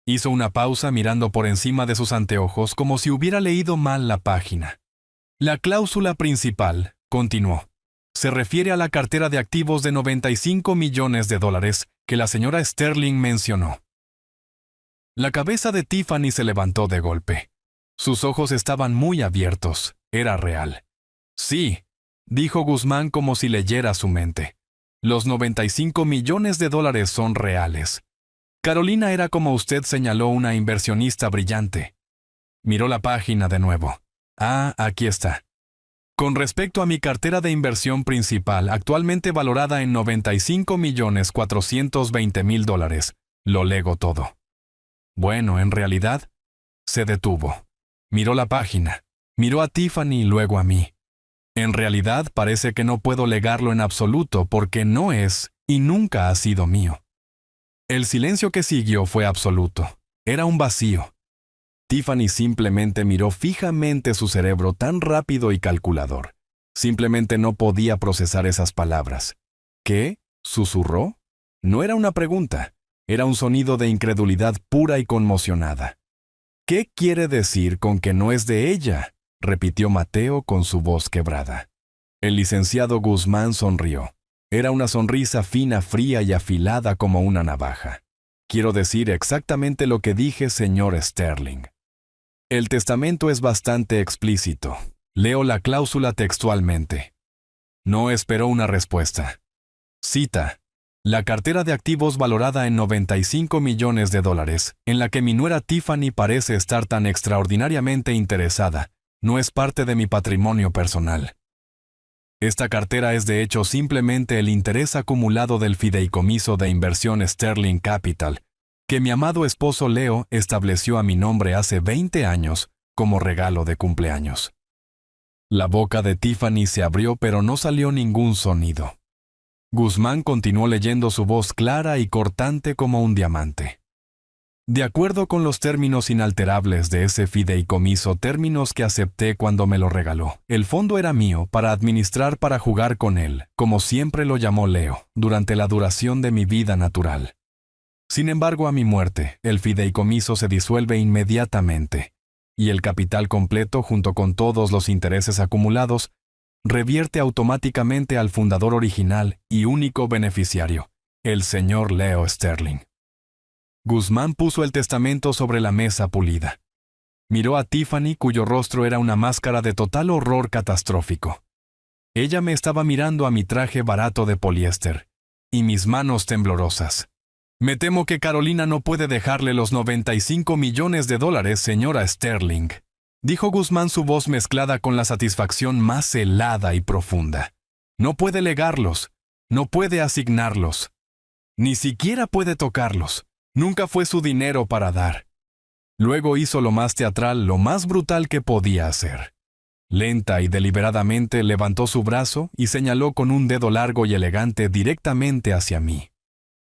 Hizo una pausa mirando por encima de sus anteojos como si hubiera leído mal la página. La cláusula principal, continuó, se refiere a la cartera de activos de $95 millones que la señora Sterling mencionó. La cabeza de Tiffany se levantó de golpe. Sus ojos estaban muy abiertos. Era real. Sí, dijo Guzmán como si leyera su mente. Los $95 millones son reales. Carolina era, como usted señaló, una inversionista brillante. Miró la página de nuevo. Aquí está. Con respecto a mi cartera de inversión principal, actualmente valorada en $95,420,000, lo lego todo. Bueno, en realidad, se detuvo. Miró la página. Miró a Tiffany y luego a mí. En realidad parece que no puedo legarlo en absoluto porque no es y nunca ha sido mío. El silencio que siguió fue absoluto. Era un vacío. Tiffany simplemente miró fijamente su cerebro tan rápido y calculador. Simplemente no podía procesar esas palabras. ¿Qué? ¿Susurró? No era una pregunta. Era un sonido de incredulidad pura y conmocionada. ¿Qué quiere decir con que no es de ella?, repitió Mateo con su voz quebrada. El licenciado Guzmán sonrió. Era una sonrisa fina, fría y afilada como una navaja. Quiero decir exactamente lo que dije, señor Sterling. El testamento es bastante explícito. Leo la cláusula textualmente. No esperó una respuesta. Cita. La cartera de activos valorada en $95 millones, en la que mi nuera Tiffany parece estar tan extraordinariamente interesada, no es parte de mi patrimonio personal. Esta cartera es de hecho simplemente el interés acumulado del fideicomiso de inversión Sterling Capital, que mi amado esposo Leo estableció a mi nombre hace 20 años como regalo de cumpleaños. La boca de Tiffany se abrió pero no salió ningún sonido. Guzmán continuó leyendo, su voz clara y cortante como un diamante. De acuerdo con los términos inalterables de ese fideicomiso, términos que acepté cuando me lo regaló, el fondo era mío para administrar, para jugar con él, como siempre lo llamó Leo, durante la duración de mi vida natural. Sin embargo, a mi muerte, el fideicomiso se disuelve inmediatamente, y el capital completo, junto con todos los intereses acumulados, revierte automáticamente al fundador original y único beneficiario, el señor Leo Sterling. Guzmán puso el testamento sobre la mesa pulida. Miró a Tiffany, cuyo rostro era una máscara de total horror catastrófico. Ella me estaba mirando a mi traje barato de poliéster, y mis manos temblorosas. Me temo que Carolina no puede dejarle los $95 millones, señora Sterling, dijo Guzmán, su voz mezclada con la satisfacción más helada y profunda. No puede legarlos, no puede asignarlos, ni siquiera puede tocarlos. Nunca fue su dinero para dar. Luego hizo lo más teatral, lo más brutal que podía hacer. Lenta y deliberadamente levantó su brazo y señaló con un dedo largo y elegante directamente hacia mí.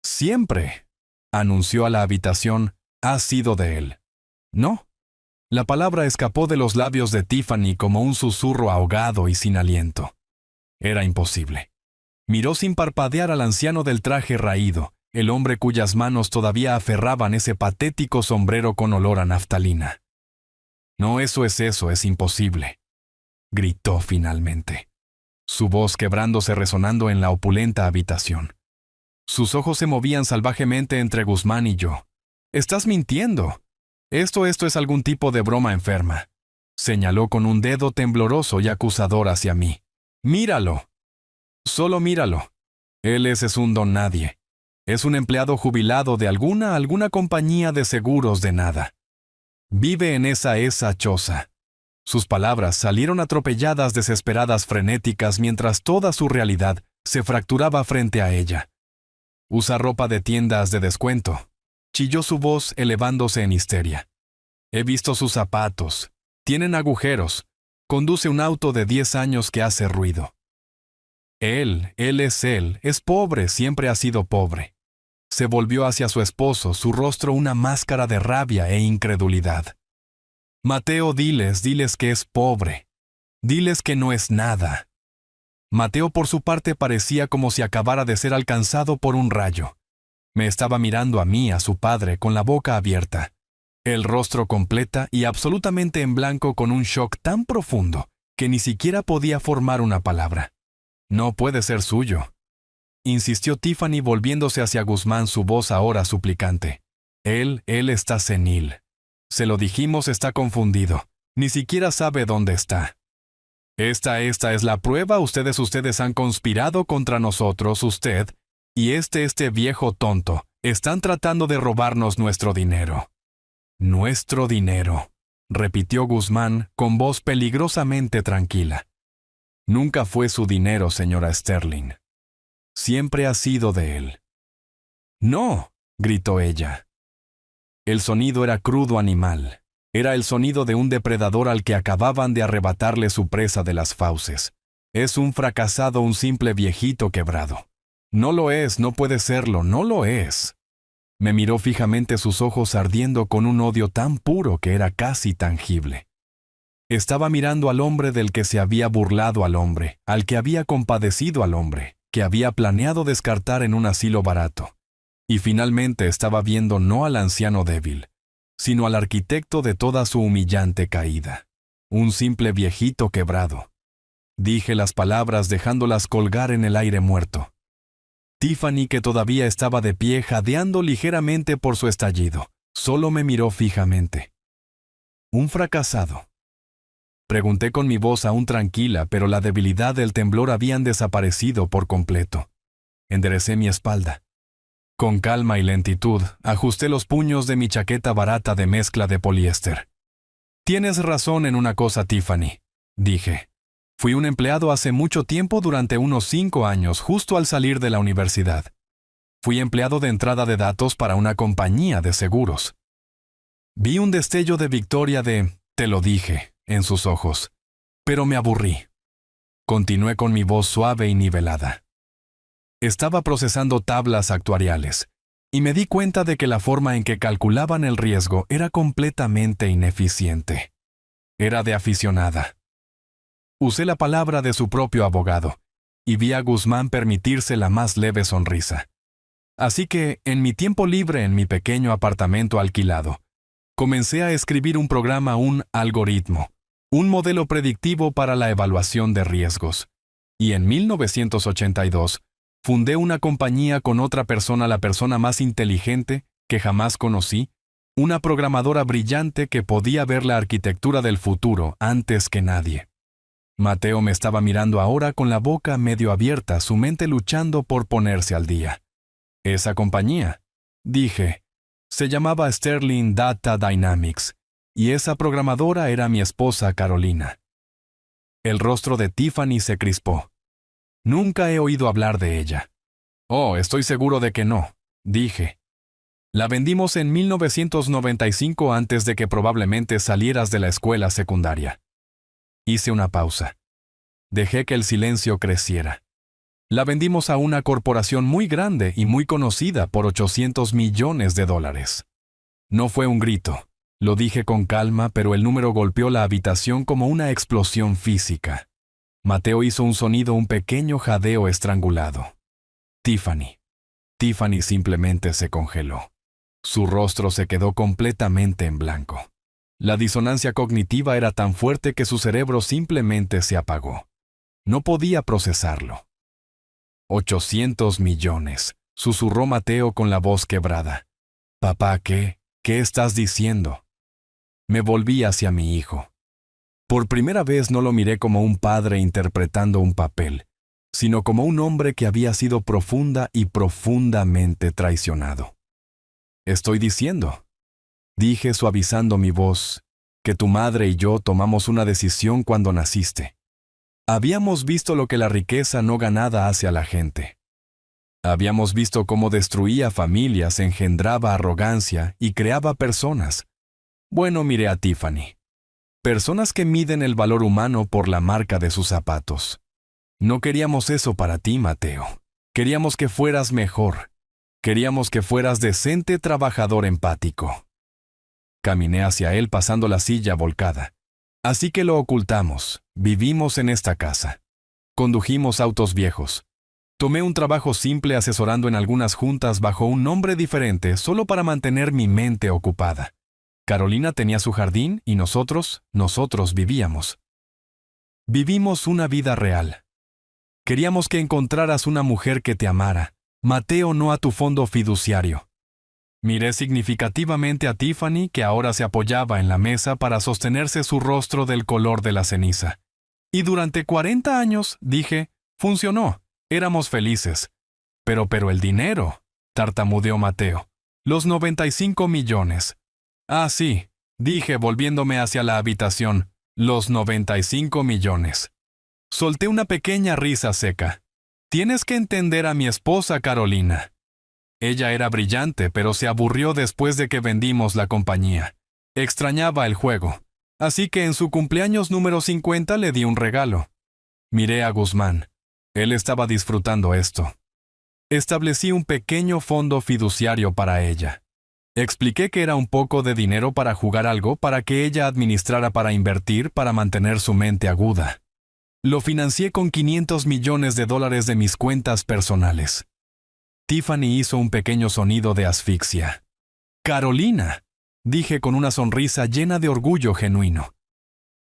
Siempre, anunció a la habitación, ha sido de él. No. La palabra escapó de los labios de Tiffany como un susurro ahogado y sin aliento. Era imposible. Miró sin parpadear al anciano del traje raído, el hombre cuyas manos todavía aferraban ese patético sombrero con olor a naftalina. No, eso, es imposible, gritó finalmente, su voz quebrándose, resonando en la opulenta habitación. Sus ojos se movían salvajemente entre Guzmán y yo. «Estás mintiendo. Esto es algún tipo de broma enferma», señaló con un dedo tembloroso y acusador hacia mí. «Míralo. Solo míralo. Él es un don nadie. Es un empleado jubilado de alguna compañía de seguros de nada. Vive en esa choza». Sus palabras salieron atropelladas, desesperadas, frenéticas, mientras toda su realidad se fracturaba frente a ella. «Usa ropa de tiendas de descuento», chilló su voz elevándose en histeria. «He visto sus zapatos. Tienen agujeros. Conduce un auto de 10 años que hace ruido. Él es pobre, siempre ha sido pobre». Se volvió hacia su esposo, su rostro una máscara de rabia e incredulidad. «Mateo, diles que es pobre. Diles que no es nada». Mateo, por su parte, parecía como si acabara de ser alcanzado por un rayo. Me estaba mirando a mí, a su padre, con la boca abierta, el rostro completa y absolutamente en blanco, con un shock tan profundo que ni siquiera podía formar una palabra. «No puede ser suyo», insistió Tiffany, volviéndose hacia Guzmán, su voz ahora suplicante. Él está senil. Se lo dijimos, está confundido. Ni siquiera sabe dónde está. Esta es la prueba. Ustedes han conspirado contra nosotros, usted y este viejo tonto. Están tratando de robarnos nuestro dinero». «Nuestro dinero», repitió Guzmán con voz peligrosamente tranquila. «Nunca fue su dinero, señora Sterling. Siempre ha sido de él». «No», gritó ella. El sonido era crudo, animal. Era el sonido de un depredador al que acababan de arrebatarle su presa de las fauces. Es un fracasado, un simple viejito quebrado. No lo es, no puede serlo, no lo es. Me miró fijamente, sus ojos ardiendo con un odio tan puro que era casi tangible. Estaba mirando al hombre del que se había burlado al hombre, al que había compadecido al hombre, que había planeado descartar en un asilo barato. Y finalmente estaba viendo no al anciano débil, sino al arquitecto de toda su humillante caída. Un simple viejito quebrado. Dije las palabras dejándolas colgar en el aire muerto. Tiffany, que todavía estaba de pie jadeando ligeramente por su estallido, solo me miró fijamente. ¿Un fracasado? Pregunté con mi voz aún tranquila, pero la debilidad del temblor habían desaparecido por completo. Enderecé mi espalda. Con calma y lentitud, ajusté los puños de mi chaqueta barata de mezcla de poliéster. Tienes razón en una cosa, Tiffany, dije. Fui un empleado hace mucho tiempo, durante unos 5 años, justo al salir de la universidad. Fui empleado de entrada de datos para una compañía de seguros. Vi un destello de victoria te lo dije, en sus ojos. Pero me aburrí. Continué con mi voz suave y nivelada. Estaba procesando tablas actuariales, y me di cuenta de que la forma en que calculaban el riesgo era completamente ineficiente. Era de aficionada. Usé la palabra de su propio abogado, y vi a Guzmán permitirse la más leve sonrisa. Así que, en mi tiempo libre en mi pequeño apartamento alquilado, comencé a escribir un programa, un algoritmo, un modelo predictivo para la evaluación de riesgos. Y en 1982, fundé una compañía con otra persona, la persona más inteligente que jamás conocí, una programadora brillante que podía ver la arquitectura del futuro antes que nadie. Mateo me estaba mirando ahora con la boca medio abierta, su mente luchando por ponerse al día. Esa compañía, dije, se llamaba Sterling Data Dynamics, y esa programadora era mi esposa Carolina. El rostro de Tiffany se crispó. Nunca he oído hablar de ella. Oh, estoy seguro de que no, dije. La vendimos en 1995, antes de que probablemente salieras de la escuela secundaria. Hice una pausa. Dejé que el silencio creciera. La vendimos a una corporación muy grande y muy conocida por $800 millones. No fue un grito. Lo dije con calma, pero el número golpeó la habitación como una explosión física. Mateo hizo un sonido, un pequeño jadeo estrangulado. Tiffany. Tiffany simplemente se congeló. Su rostro se quedó completamente en blanco. La disonancia cognitiva era tan fuerte que su cerebro simplemente se apagó. No podía procesarlo. 800 millones, susurró Mateo con la voz quebrada. Papá, ¿qué estás diciendo? Me volví hacia mi hijo. Por primera vez no lo miré como un padre interpretando un papel, sino como un hombre que había sido profunda y profundamente traicionado. Estoy diciendo, dije suavizando mi voz, que tu madre y yo tomamos una decisión cuando naciste. Habíamos visto lo que la riqueza no ganada hace a la gente. Habíamos visto cómo destruía familias, engendraba arrogancia y creaba personas. Bueno, miré a Tiffany. Personas que miden el valor humano por la marca de sus zapatos. No queríamos eso para ti, Mateo. Queríamos que fueras mejor. Queríamos que fueras decente, trabajador, empático. Caminé hacia él pasando la silla volcada. Así que lo ocultamos. Vivimos en esta casa. Condujimos autos viejos. Tomé un trabajo simple asesorando en algunas juntas bajo un nombre diferente solo para mantener mi mente ocupada. Carolina tenía su jardín y nosotros vivíamos. Vivimos una vida real. Queríamos que encontraras una mujer que te amara. Mateo, no a tu fondo fiduciario. Miré significativamente a Tiffany, que ahora se apoyaba en la mesa para sostenerse su rostro del color de la ceniza. Y durante 40 años, dije, funcionó, éramos felices. Pero el dinero, tartamudeó Mateo. Los 95 millones. Ah, sí, dije volviéndome hacia la habitación, los 95 millones. Solté una pequeña risa seca. Tienes que entender a mi esposa Carolina. Ella era brillante, pero se aburrió después de que vendimos la compañía. Extrañaba el juego, así que en su cumpleaños número 50 le di un regalo. Miré a Guzmán. Él estaba disfrutando esto. Establecí un pequeño fondo fiduciario para ella. Expliqué que era un poco de dinero para jugar algo para que ella administrara para invertir para mantener su mente aguda. Lo financié con $500 millones de mis cuentas personales. Tiffany hizo un pequeño sonido de asfixia. «Carolina», dije con una sonrisa llena de orgullo genuino.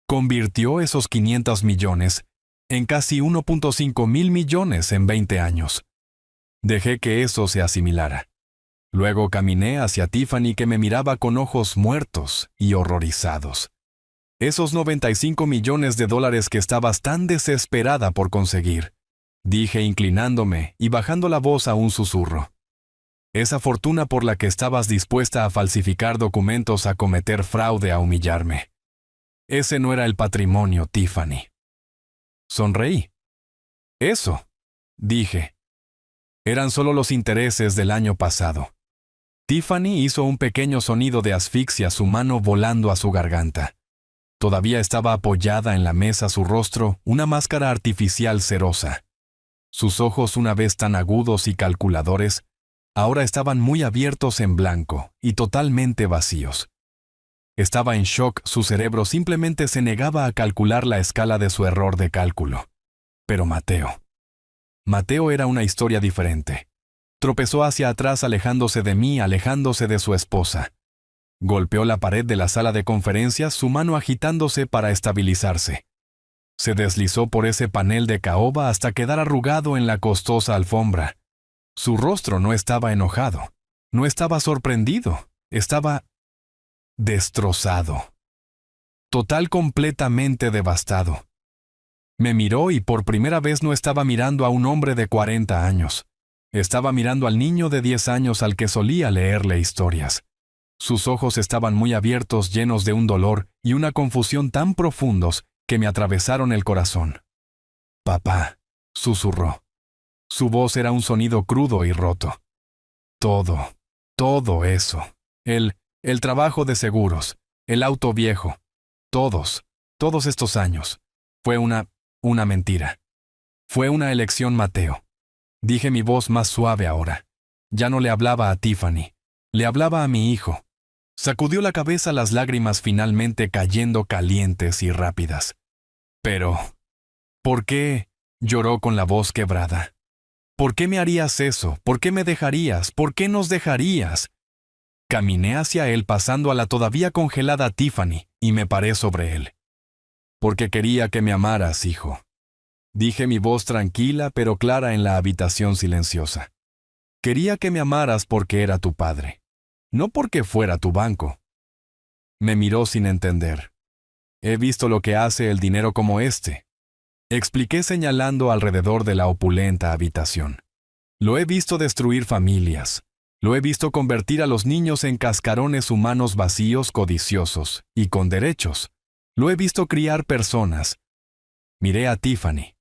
Convirtió esos 500 millones en casi 1.5 mil millones en 20 años. Dejé que eso se asimilara. Luego caminé hacia Tiffany, que me miraba con ojos muertos y horrorizados. Esos 95 millones de dólares que estabas tan desesperada por conseguir, dije inclinándome y bajando la voz a un susurro. Esa fortuna por la que estabas dispuesta a falsificar documentos, a cometer fraude, a humillarme. Ese no era el patrimonio, Tiffany. Sonreí. Eso, dije. Eran solo los intereses del año pasado. Tiffany hizo un pequeño sonido de asfixia, su mano volando a su garganta. Todavía estaba apoyada en la mesa, su rostro una máscara artificial cerosa. Sus ojos, una vez tan agudos y calculadores, ahora estaban muy abiertos en blanco y totalmente vacíos. Estaba en shock, su cerebro simplemente se negaba a calcular la escala de su error de cálculo. Pero Mateo era una historia diferente. Tropezó hacia atrás, alejándose de mí, alejándose de su esposa. Golpeó la pared de la sala de conferencias, su mano agitándose para estabilizarse. Se deslizó por ese panel de caoba hasta quedar arrugado en la costosa alfombra. Su rostro no estaba enojado, no estaba sorprendido, estaba destrozado. Completamente devastado. Me miró y por primera vez no estaba mirando a un hombre de 40 años. Estaba mirando al niño de 10 años al que solía leerle historias. Sus ojos estaban muy abiertos, llenos de un dolor y una confusión tan profundos que me atravesaron el corazón. «Papá», susurró. Su voz era un sonido crudo y roto. Todo eso. El trabajo de seguros, el auto viejo, todos estos años. Fue una mentira. Fue una elección, Mateo. Dije, mi voz más suave ahora. Ya no le hablaba a Tiffany, le hablaba a mi hijo. Sacudió la cabeza, las lágrimas finalmente cayendo calientes y rápidas. Pero, ¿por qué? Lloró con la voz quebrada. ¿Por qué me harías eso? ¿Por qué me dejarías? ¿Por qué nos dejarías? Caminé hacia él, pasando a la todavía congelada Tiffany, y me paré sobre él. Porque quería que me amaras, hijo. Dije, mi voz tranquila pero clara en la habitación silenciosa. Quería que me amaras porque era tu padre, no porque fuera tu banco. Me miró sin entender. He visto lo que hace el dinero como este. Expliqué señalando alrededor de la opulenta habitación. Lo he visto destruir familias. Lo he visto convertir a los niños en cascarones humanos vacíos, codiciosos y con derechos. Lo he visto criar personas. Miré a Tiffany.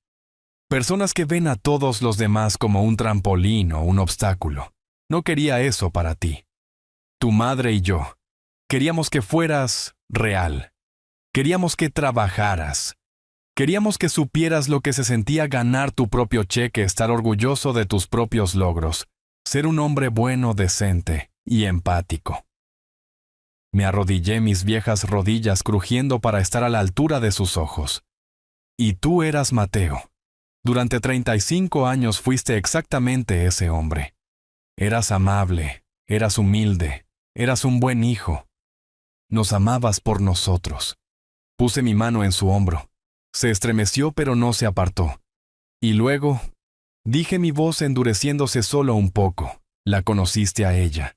Personas que ven a todos los demás como un trampolín o un obstáculo. No quería eso para ti. Tu madre y yo. Queríamos que fueras real. Queríamos que trabajaras. Queríamos que supieras lo que se sentía ganar tu propio cheque, estar orgulloso de tus propios logros, ser un hombre bueno, decente y empático. Me arrodillé, mis viejas rodillas crujiendo para estar a la altura de sus ojos. Y tú eras Mateo. Durante 35 años fuiste exactamente ese hombre. Eras amable, eras humilde, eras un buen hijo. Nos amabas por nosotros. Puse mi mano en su hombro. Se estremeció pero no se apartó. Y luego, dije, mi voz endureciéndose solo un poco, la conociste a ella.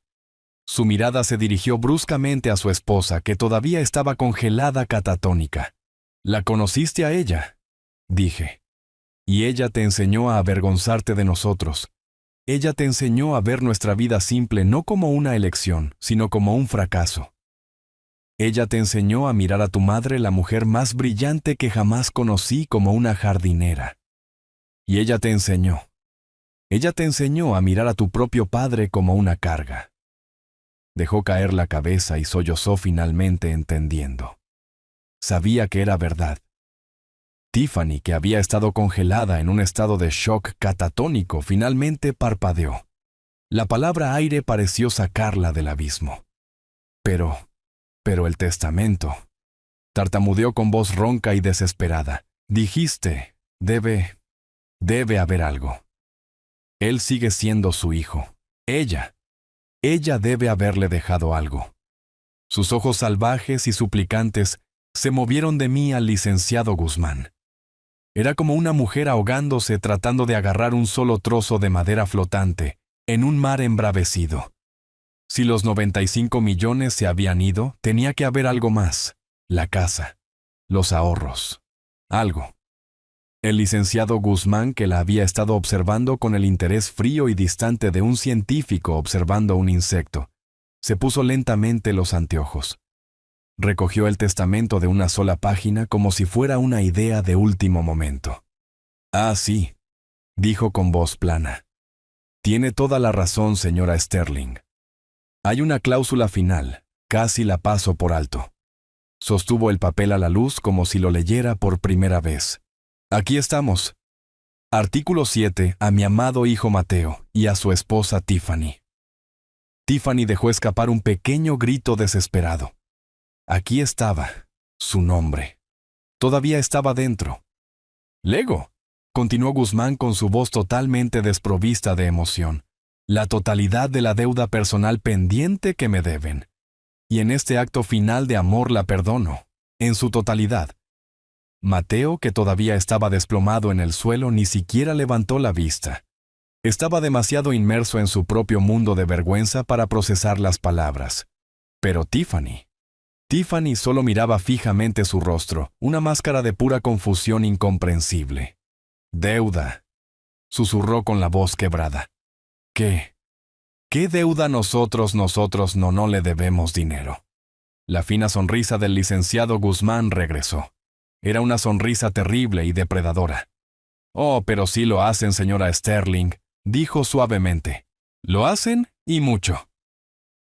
Su mirada se dirigió bruscamente a su esposa, que todavía estaba congelada, catatónica. La conociste a ella, dije. Y ella te enseñó a avergonzarte de nosotros. Ella te enseñó a ver nuestra vida simple no como una elección, sino como un fracaso. Ella te enseñó a mirar a tu madre, la mujer más brillante que jamás conocí, como una jardinera. Y ella te enseñó a mirar a tu propio padre como una carga. Dejó caer la cabeza y sollozó finalmente, entendiendo. Sabía que era verdad. Tiffany, que había estado congelada en un estado de shock catatónico, finalmente parpadeó. La palabra aire pareció sacarla del abismo. Pero el testamento. Tartamudeó con voz ronca y desesperada. Dijiste, debe haber algo. Él sigue siendo su hijo. Ella debe haberle dejado algo. Sus ojos salvajes y suplicantes se movieron de mí al licenciado Guzmán. Era como una mujer ahogándose tratando de agarrar un solo trozo de madera flotante en un mar embravecido. Si los 95 millones se habían ido, tenía que haber algo más. La casa, los ahorros, algo. El licenciado Guzmán, que la había estado observando con el interés frío y distante de un científico observando un insecto, se puso lentamente los anteojos. Recogió el testamento de una sola página como si fuera una idea de último momento. «Ah, sí», dijo con voz plana. «Tiene toda la razón, señora Sterling. Hay una cláusula final, casi la paso por alto». Sostuvo el papel a la luz como si lo leyera por primera vez. «Aquí estamos. Artículo 7. A mi amado hijo Mateo y a su esposa Tiffany». Tiffany dejó escapar un pequeño grito desesperado. Aquí estaba, su nombre. Todavía estaba dentro. «Lego», continuó Guzmán con su voz totalmente desprovista de emoción. «La totalidad de la deuda personal pendiente que me deben. Y en este acto final de amor la perdono, en su totalidad». Mateo, que todavía estaba desplomado en el suelo, ni siquiera levantó la vista. Estaba demasiado inmerso en su propio mundo de vergüenza para procesar las palabras. Pero Tiffany solo miraba fijamente su rostro, una máscara de pura confusión incomprensible. «Deuda», susurró con la voz quebrada. ¿Qué deuda nosotros no le debemos dinero? La fina sonrisa del licenciado Guzmán regresó. Era una sonrisa terrible y depredadora. «Oh, pero sí lo hacen, señora Sterling», dijo suavemente. «Lo hacen y mucho».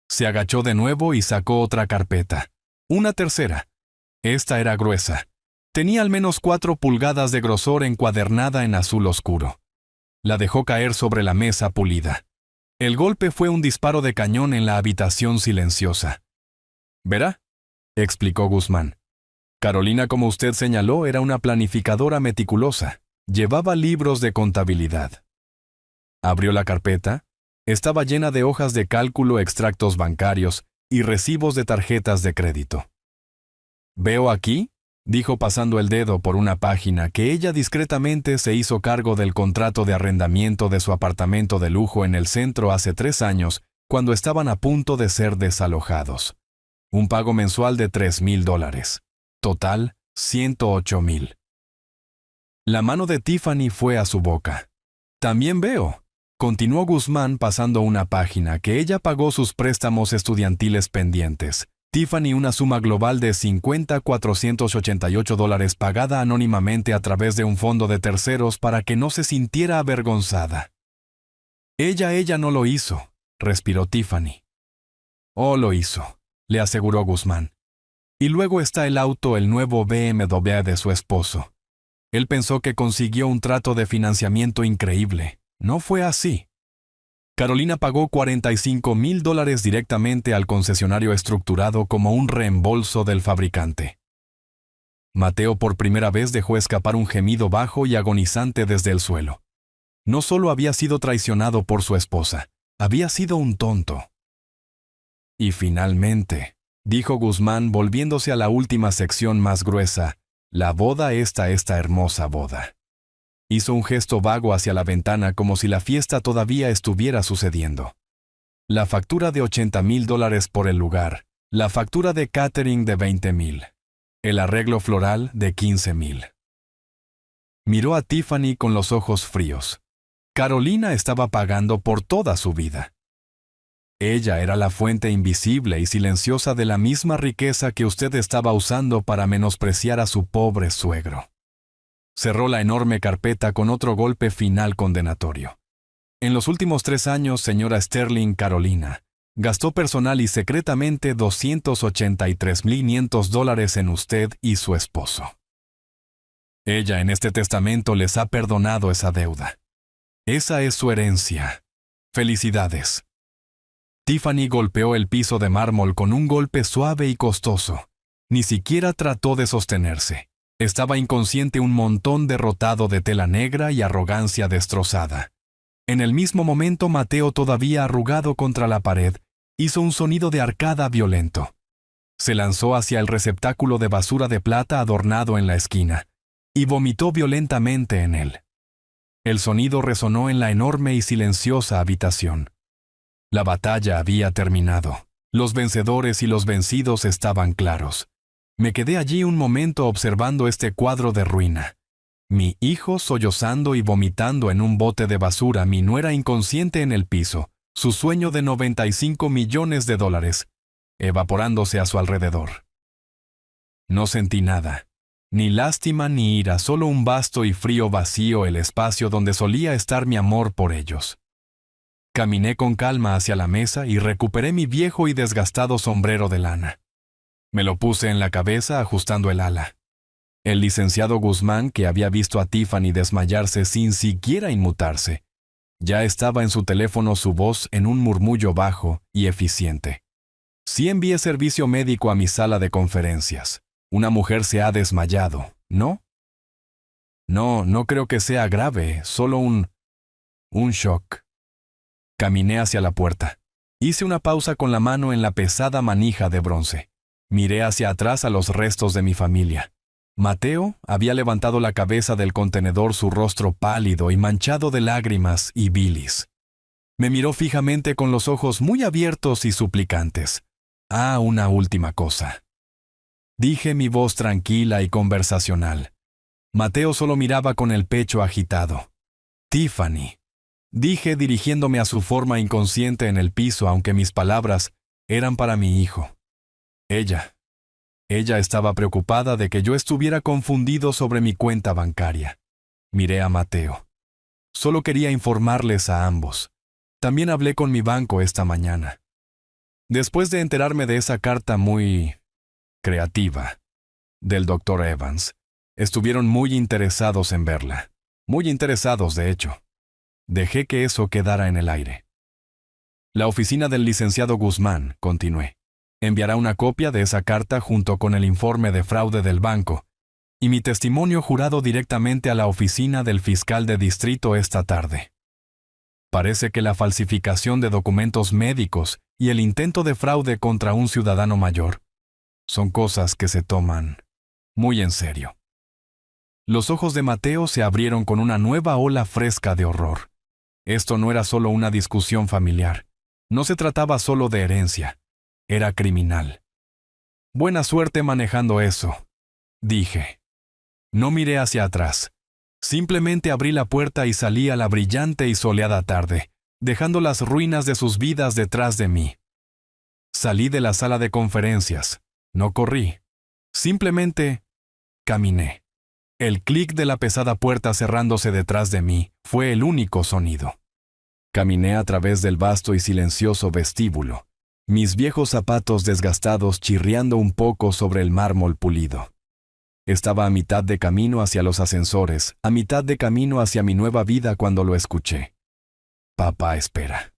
Se agachó de nuevo y sacó otra carpeta. Una tercera. Esta era gruesa. Tenía al menos 4 pulgadas de grosor encuadernada en azul oscuro. La dejó caer sobre la mesa pulida. El golpe fue un disparo de cañón en la habitación silenciosa. «¿Verá?», explicó Guzmán. «Carolina, como usted señaló, era una planificadora meticulosa. Llevaba libros de contabilidad». Abrió la carpeta. Estaba llena de hojas de cálculo, extractos bancarios y recibos de tarjetas de crédito. «¿Veo aquí?», dijo pasando el dedo por una página, que ella discretamente se hizo cargo del contrato de arrendamiento de su apartamento de lujo en el centro hace 3 años, cuando estaban a punto de ser desalojados. Un pago mensual de $3,000. Total, $108,000. La mano de Tiffany fue a su boca. «También veo», continuó Guzmán pasando una página, «que ella pagó sus préstamos estudiantiles pendientes. Tiffany, una suma global de $50,488 pagada anónimamente a través de un fondo de terceros para que no se sintiera avergonzada». Ella no lo hizo», respiró Tiffany. «Oh, lo hizo», le aseguró Guzmán. «Y luego está el auto, el nuevo BMW de su esposo. Él pensó que consiguió un trato de financiamiento increíble. No fue así. Carolina pagó $45,000 directamente al concesionario estructurado como un reembolso del fabricante». Mateo por primera vez dejó escapar un gemido bajo y agonizante desde el suelo. No solo había sido traicionado por su esposa, había sido un tonto. «Y finalmente», dijo Guzmán volviéndose a la última sección más gruesa, «la boda, esta hermosa boda». Hizo un gesto vago hacia la ventana como si la fiesta todavía estuviera sucediendo. La factura de $80,000 por el lugar, la factura de catering de $20,000, el arreglo floral de $15,000. Miró a Tiffany con los ojos fríos. Carolina estaba pagando por toda su vida. Ella era la fuente invisible y silenciosa de la misma riqueza que usted estaba usando para menospreciar a su pobre suegro. Cerró la enorme carpeta con otro golpe final condenatorio. «En los últimos 3 años, señora Sterling, Carolina gastó personal y secretamente $283,500 en usted y su esposo». Ella en este testamento les ha perdonado esa deuda. Esa es su herencia. Felicidades. Tiffany golpeó el piso de mármol con un golpe suave y costoso. Ni siquiera trató de sostenerse. Estaba inconsciente, un montón derrotado de tela negra y arrogancia destrozada. En el mismo momento, Mateo, todavía arrugado contra la pared, hizo un sonido de arcada violento. Se lanzó hacia el receptáculo de basura de plata adornado en la esquina, y vomitó violentamente en él. El sonido resonó en la enorme y silenciosa habitación. La batalla había terminado. Los vencedores y los vencidos estaban claros. Me quedé allí un momento observando este cuadro de ruina. Mi hijo sollozando y vomitando en un bote de basura, mi nuera inconsciente en el piso, su sueño de $95 millones, evaporándose a su alrededor. No sentí nada, ni lástima ni ira, solo un vasto y frío vacío, el espacio donde solía estar mi amor por ellos. Caminé con calma hacia la mesa y recuperé mi viejo y desgastado sombrero de lana. Me lo puse en la cabeza ajustando el ala. El licenciado Guzmán, que había visto a Tiffany desmayarse sin siquiera inmutarse, ya estaba en su teléfono, su voz en un murmullo bajo y eficiente. Sí envié servicio médico a mi sala de conferencias. Una mujer se ha desmayado, ¿no? No creo que sea grave, solo un shock. Caminé hacia la puerta. Hice una pausa con la mano en la pesada manija de bronce. Miré hacia atrás a los restos de mi familia. Mateo había levantado la cabeza del contenedor, su rostro pálido y manchado de lágrimas y bilis. Me miró fijamente con los ojos muy abiertos y suplicantes. Una última cosa. Dije, mi voz tranquila y conversacional. Mateo solo miraba con el pecho agitado. Tiffany. Dije dirigiéndome a su forma inconsciente en el piso, aunque mis palabras eran para mi hijo. Ella estaba preocupada de que yo estuviera confundido sobre mi cuenta bancaria. Miré a Mateo. Solo quería informarles a ambos. También hablé con mi banco esta mañana. Después de enterarme de esa carta muy creativa del Dr. Evans, estuvieron muy interesados en verla. Muy interesados, de hecho. Dejé que eso quedara en el aire. La oficina del licenciado Guzmán, continué, enviará una copia de esa carta junto con el informe de fraude del banco y mi testimonio jurado directamente a la oficina del fiscal de distrito esta tarde. Parece que la falsificación de documentos médicos y el intento de fraude contra un ciudadano mayor son cosas que se toman muy en serio. Los ojos de Mateo se abrieron con una nueva ola fresca de horror. Esto no era solo una discusión familiar. No se trataba solo de herencia. Era criminal. Buena suerte manejando eso, dije. No miré hacia atrás. Simplemente abrí la puerta y salí a la brillante y soleada tarde, dejando las ruinas de sus vidas detrás de mí. Salí de la sala de conferencias. No corrí. Simplemente caminé. El clic de la pesada puerta cerrándose detrás de mí fue el único sonido. Caminé a través del vasto y silencioso vestíbulo, mis viejos zapatos desgastados chirriando un poco sobre el mármol pulido. Estaba a mitad de camino hacia los ascensores, a mitad de camino hacia mi nueva vida cuando lo escuché. Papá, espera.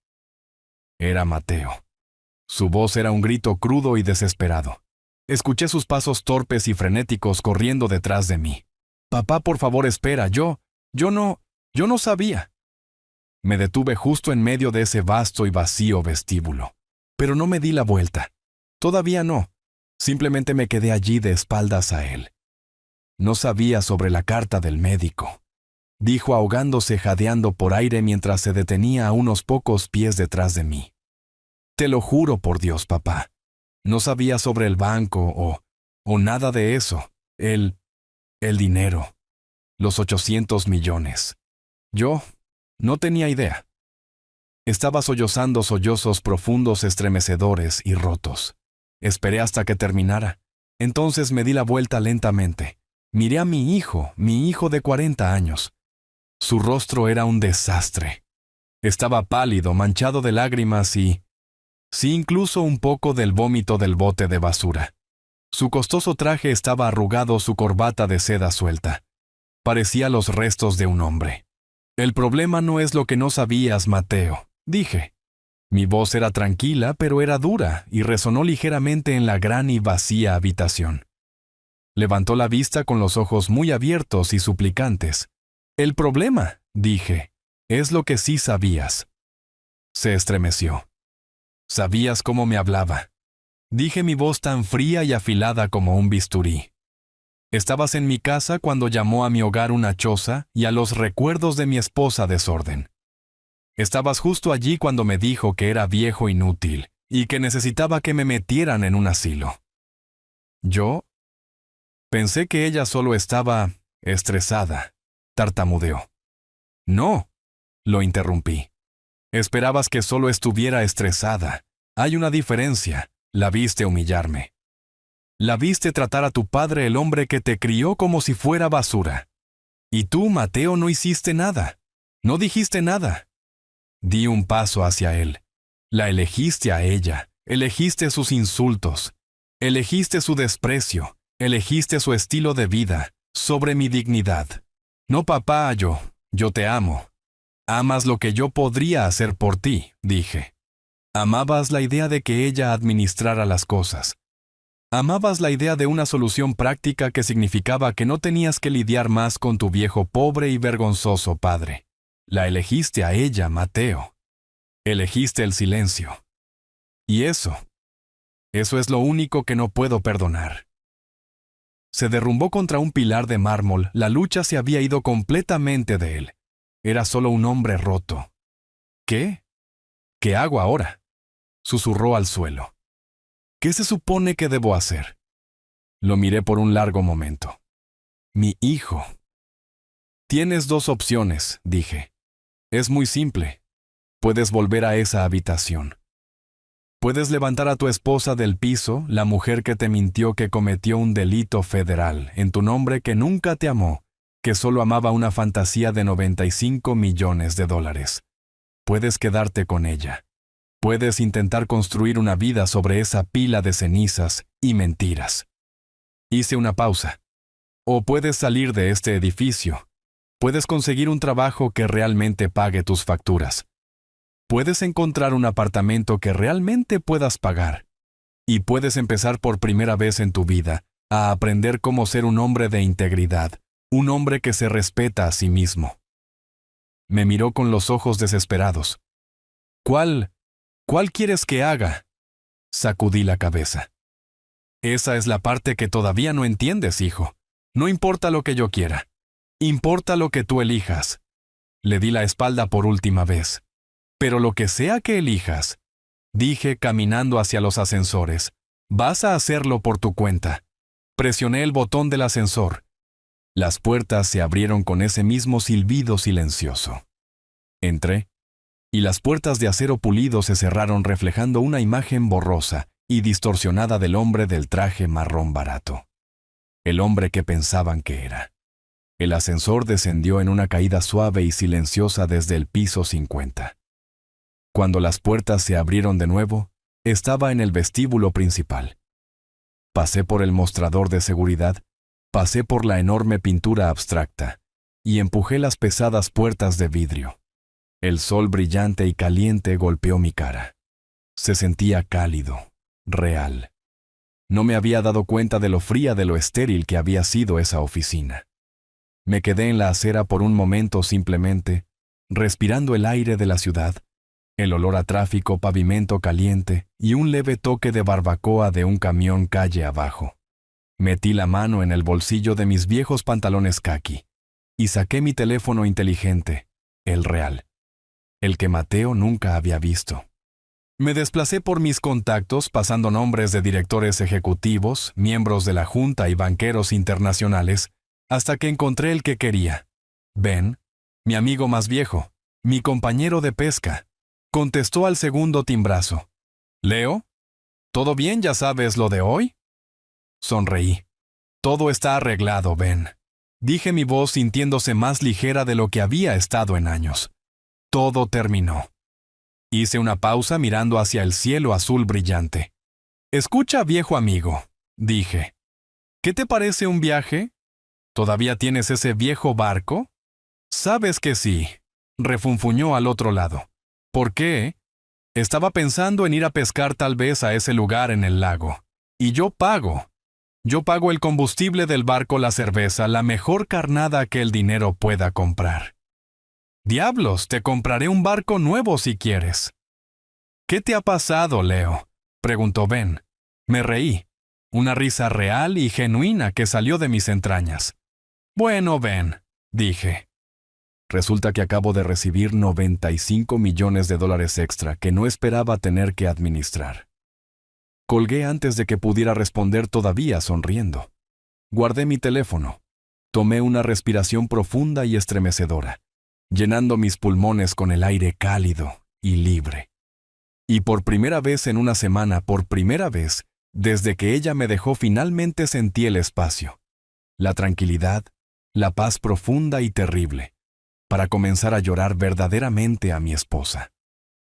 Era Mateo. Su voz era un grito crudo y desesperado. Escuché sus pasos torpes y frenéticos corriendo detrás de mí. Papá, por favor, espera. Yo no sabía. Me detuve justo en medio de ese vasto y vacío vestíbulo. Pero no me di la vuelta. Todavía no. Simplemente me quedé allí de espaldas a él. No sabía sobre la carta del médico, dijo ahogándose, jadeando por aire mientras se detenía a unos pocos pies detrás de mí. Te lo juro por Dios, papá. No sabía sobre el banco o nada de eso. El dinero. Los 800 millones. Yo no tenía idea. Estaba sollozando sollozos profundos, estremecedores y rotos. Esperé hasta que terminara. Entonces me di la vuelta lentamente. Miré a mi hijo de 40 años. Su rostro era un desastre. Estaba pálido, manchado de lágrimas y sí, incluso un poco del vómito del bote de basura. Su costoso traje estaba arrugado, su corbata de seda suelta. Parecía los restos de un hombre. El problema no es lo que no sabías, Mateo, dije. Mi voz era tranquila, pero era dura y resonó ligeramente en la gran y vacía habitación. Levantó la vista con los ojos muy abiertos y suplicantes. El problema, dije, es lo que sí sabías. Se estremeció. Sabías cómo me hablaba. Dije, mi voz tan fría y afilada como un bisturí. Estabas en mi casa cuando llamó a mi hogar una choza y a los recuerdos de mi esposa desorden. Estabas justo allí cuando me dijo que era viejo inútil y que necesitaba que me metieran en un asilo. Yo pensé que ella solo estaba estresada, tartamudeó. No, lo interrumpí. Esperabas que solo estuviera estresada. Hay una diferencia. La viste humillarme. La viste tratar a tu padre, el hombre que te crió, como si fuera basura. Y tú, Mateo, no hiciste nada. No dijiste nada. Di un paso hacia él. La elegiste a ella. Elegiste sus insultos. Elegiste su desprecio. Elegiste su estilo de vida sobre mi dignidad. No, papá, yo te amo. Amas lo que yo podría hacer por ti, dije. Amabas la idea de que ella administrara las cosas. Amabas la idea de una solución práctica que significaba que no tenías que lidiar más con tu viejo pobre y vergonzoso padre. La elegiste a ella, Mateo. Elegiste el silencio. Y eso es lo único que no puedo perdonar. Se derrumbó contra un pilar de mármol. La lucha se había ido completamente de él. Era solo un hombre roto. ¿Qué? ¿Qué hago ahora? Susurró al suelo. ¿Qué se supone que debo hacer? Lo miré por un largo momento. Mi hijo. Tienes dos opciones, dije. Es muy simple. Puedes volver a esa habitación. Puedes levantar a tu esposa del piso, la mujer que te mintió que cometió un delito federal en tu nombre, que nunca te amó, que solo amaba una fantasía de $95 millones. Puedes quedarte con ella. Puedes intentar construir una vida sobre esa pila de cenizas y mentiras. Hice una pausa. O puedes salir de este edificio. Puedes conseguir un trabajo que realmente pague tus facturas. Puedes encontrar un apartamento que realmente puedas pagar. Y puedes empezar por primera vez en tu vida a aprender cómo ser un hombre de integridad, un hombre que se respeta a sí mismo. Me miró con los ojos desesperados. ¿Cuál quieres que haga? Sacudí la cabeza. Esa es la parte que todavía no entiendes, hijo. No importa lo que yo quiera. Importa lo que tú elijas. Le di la espalda por última vez. Pero lo que sea que elijas, dije caminando hacia los ascensores, vas a hacerlo por tu cuenta. Presioné el botón del ascensor. Las puertas se abrieron con ese mismo silbido silencioso. Entré, y las puertas de acero pulido se cerraron reflejando una imagen borrosa y distorsionada del hombre del traje marrón barato. El hombre que pensaban que era. El ascensor descendió en una caída suave y silenciosa desde el piso 50. Cuando las puertas se abrieron de nuevo, estaba en el vestíbulo principal. Pasé por el mostrador de seguridad, pasé por la enorme pintura abstracta, y empujé las pesadas puertas de vidrio. El sol brillante y caliente golpeó mi cara. Se sentía cálido, real. No me había dado cuenta de lo fría, de lo estéril que había sido esa oficina. Me quedé en la acera por un momento simplemente, respirando el aire de la ciudad, el olor a tráfico, pavimento caliente y un leve toque de barbacoa de un camión calle abajo. Metí la mano en el bolsillo de mis viejos pantalones caqui y saqué mi teléfono inteligente, el real, el que Mateo nunca había visto. Me desplacé por mis contactos pasando nombres de directores ejecutivos, miembros de la Junta y banqueros internacionales, hasta que encontré el que quería. Ben, mi amigo más viejo, mi compañero de pesca, contestó al segundo timbrazo. ¿Leo? ¿Todo bien, ya sabes lo de hoy? Sonreí. Todo está arreglado, Ben. Dije, mi voz sintiéndose más ligera de lo que había estado en años. Todo terminó. Hice una pausa mirando hacia el cielo azul brillante. Escucha, viejo amigo, dije. ¿Qué te parece un viaje? ¿Todavía tienes ese viejo barco? Sabes que sí, refunfuñó al otro lado. ¿Por qué? Estaba pensando en ir a pescar tal vez a ese lugar en el lago. Y yo pago. Yo pago el combustible del barco, la cerveza, la mejor carnada que el dinero pueda comprar. Diablos, te compraré un barco nuevo si quieres. ¿Qué te ha pasado, Leo?, preguntó Ben. Me reí. Una risa real y genuina que salió de mis entrañas. Bueno, Ben, dije. Resulta que acabo de recibir $95 millones extra que no esperaba tener que administrar. Colgué antes de que pudiera responder, todavía sonriendo. Guardé mi teléfono. Tomé una respiración profunda y estremecedora, llenando mis pulmones con el aire cálido y libre. Y por primera vez en una semana, por primera vez, desde que ella me dejó, finalmente sentí el espacio, la tranquilidad, la paz profunda y terrible, para comenzar a llorar verdaderamente a mi esposa.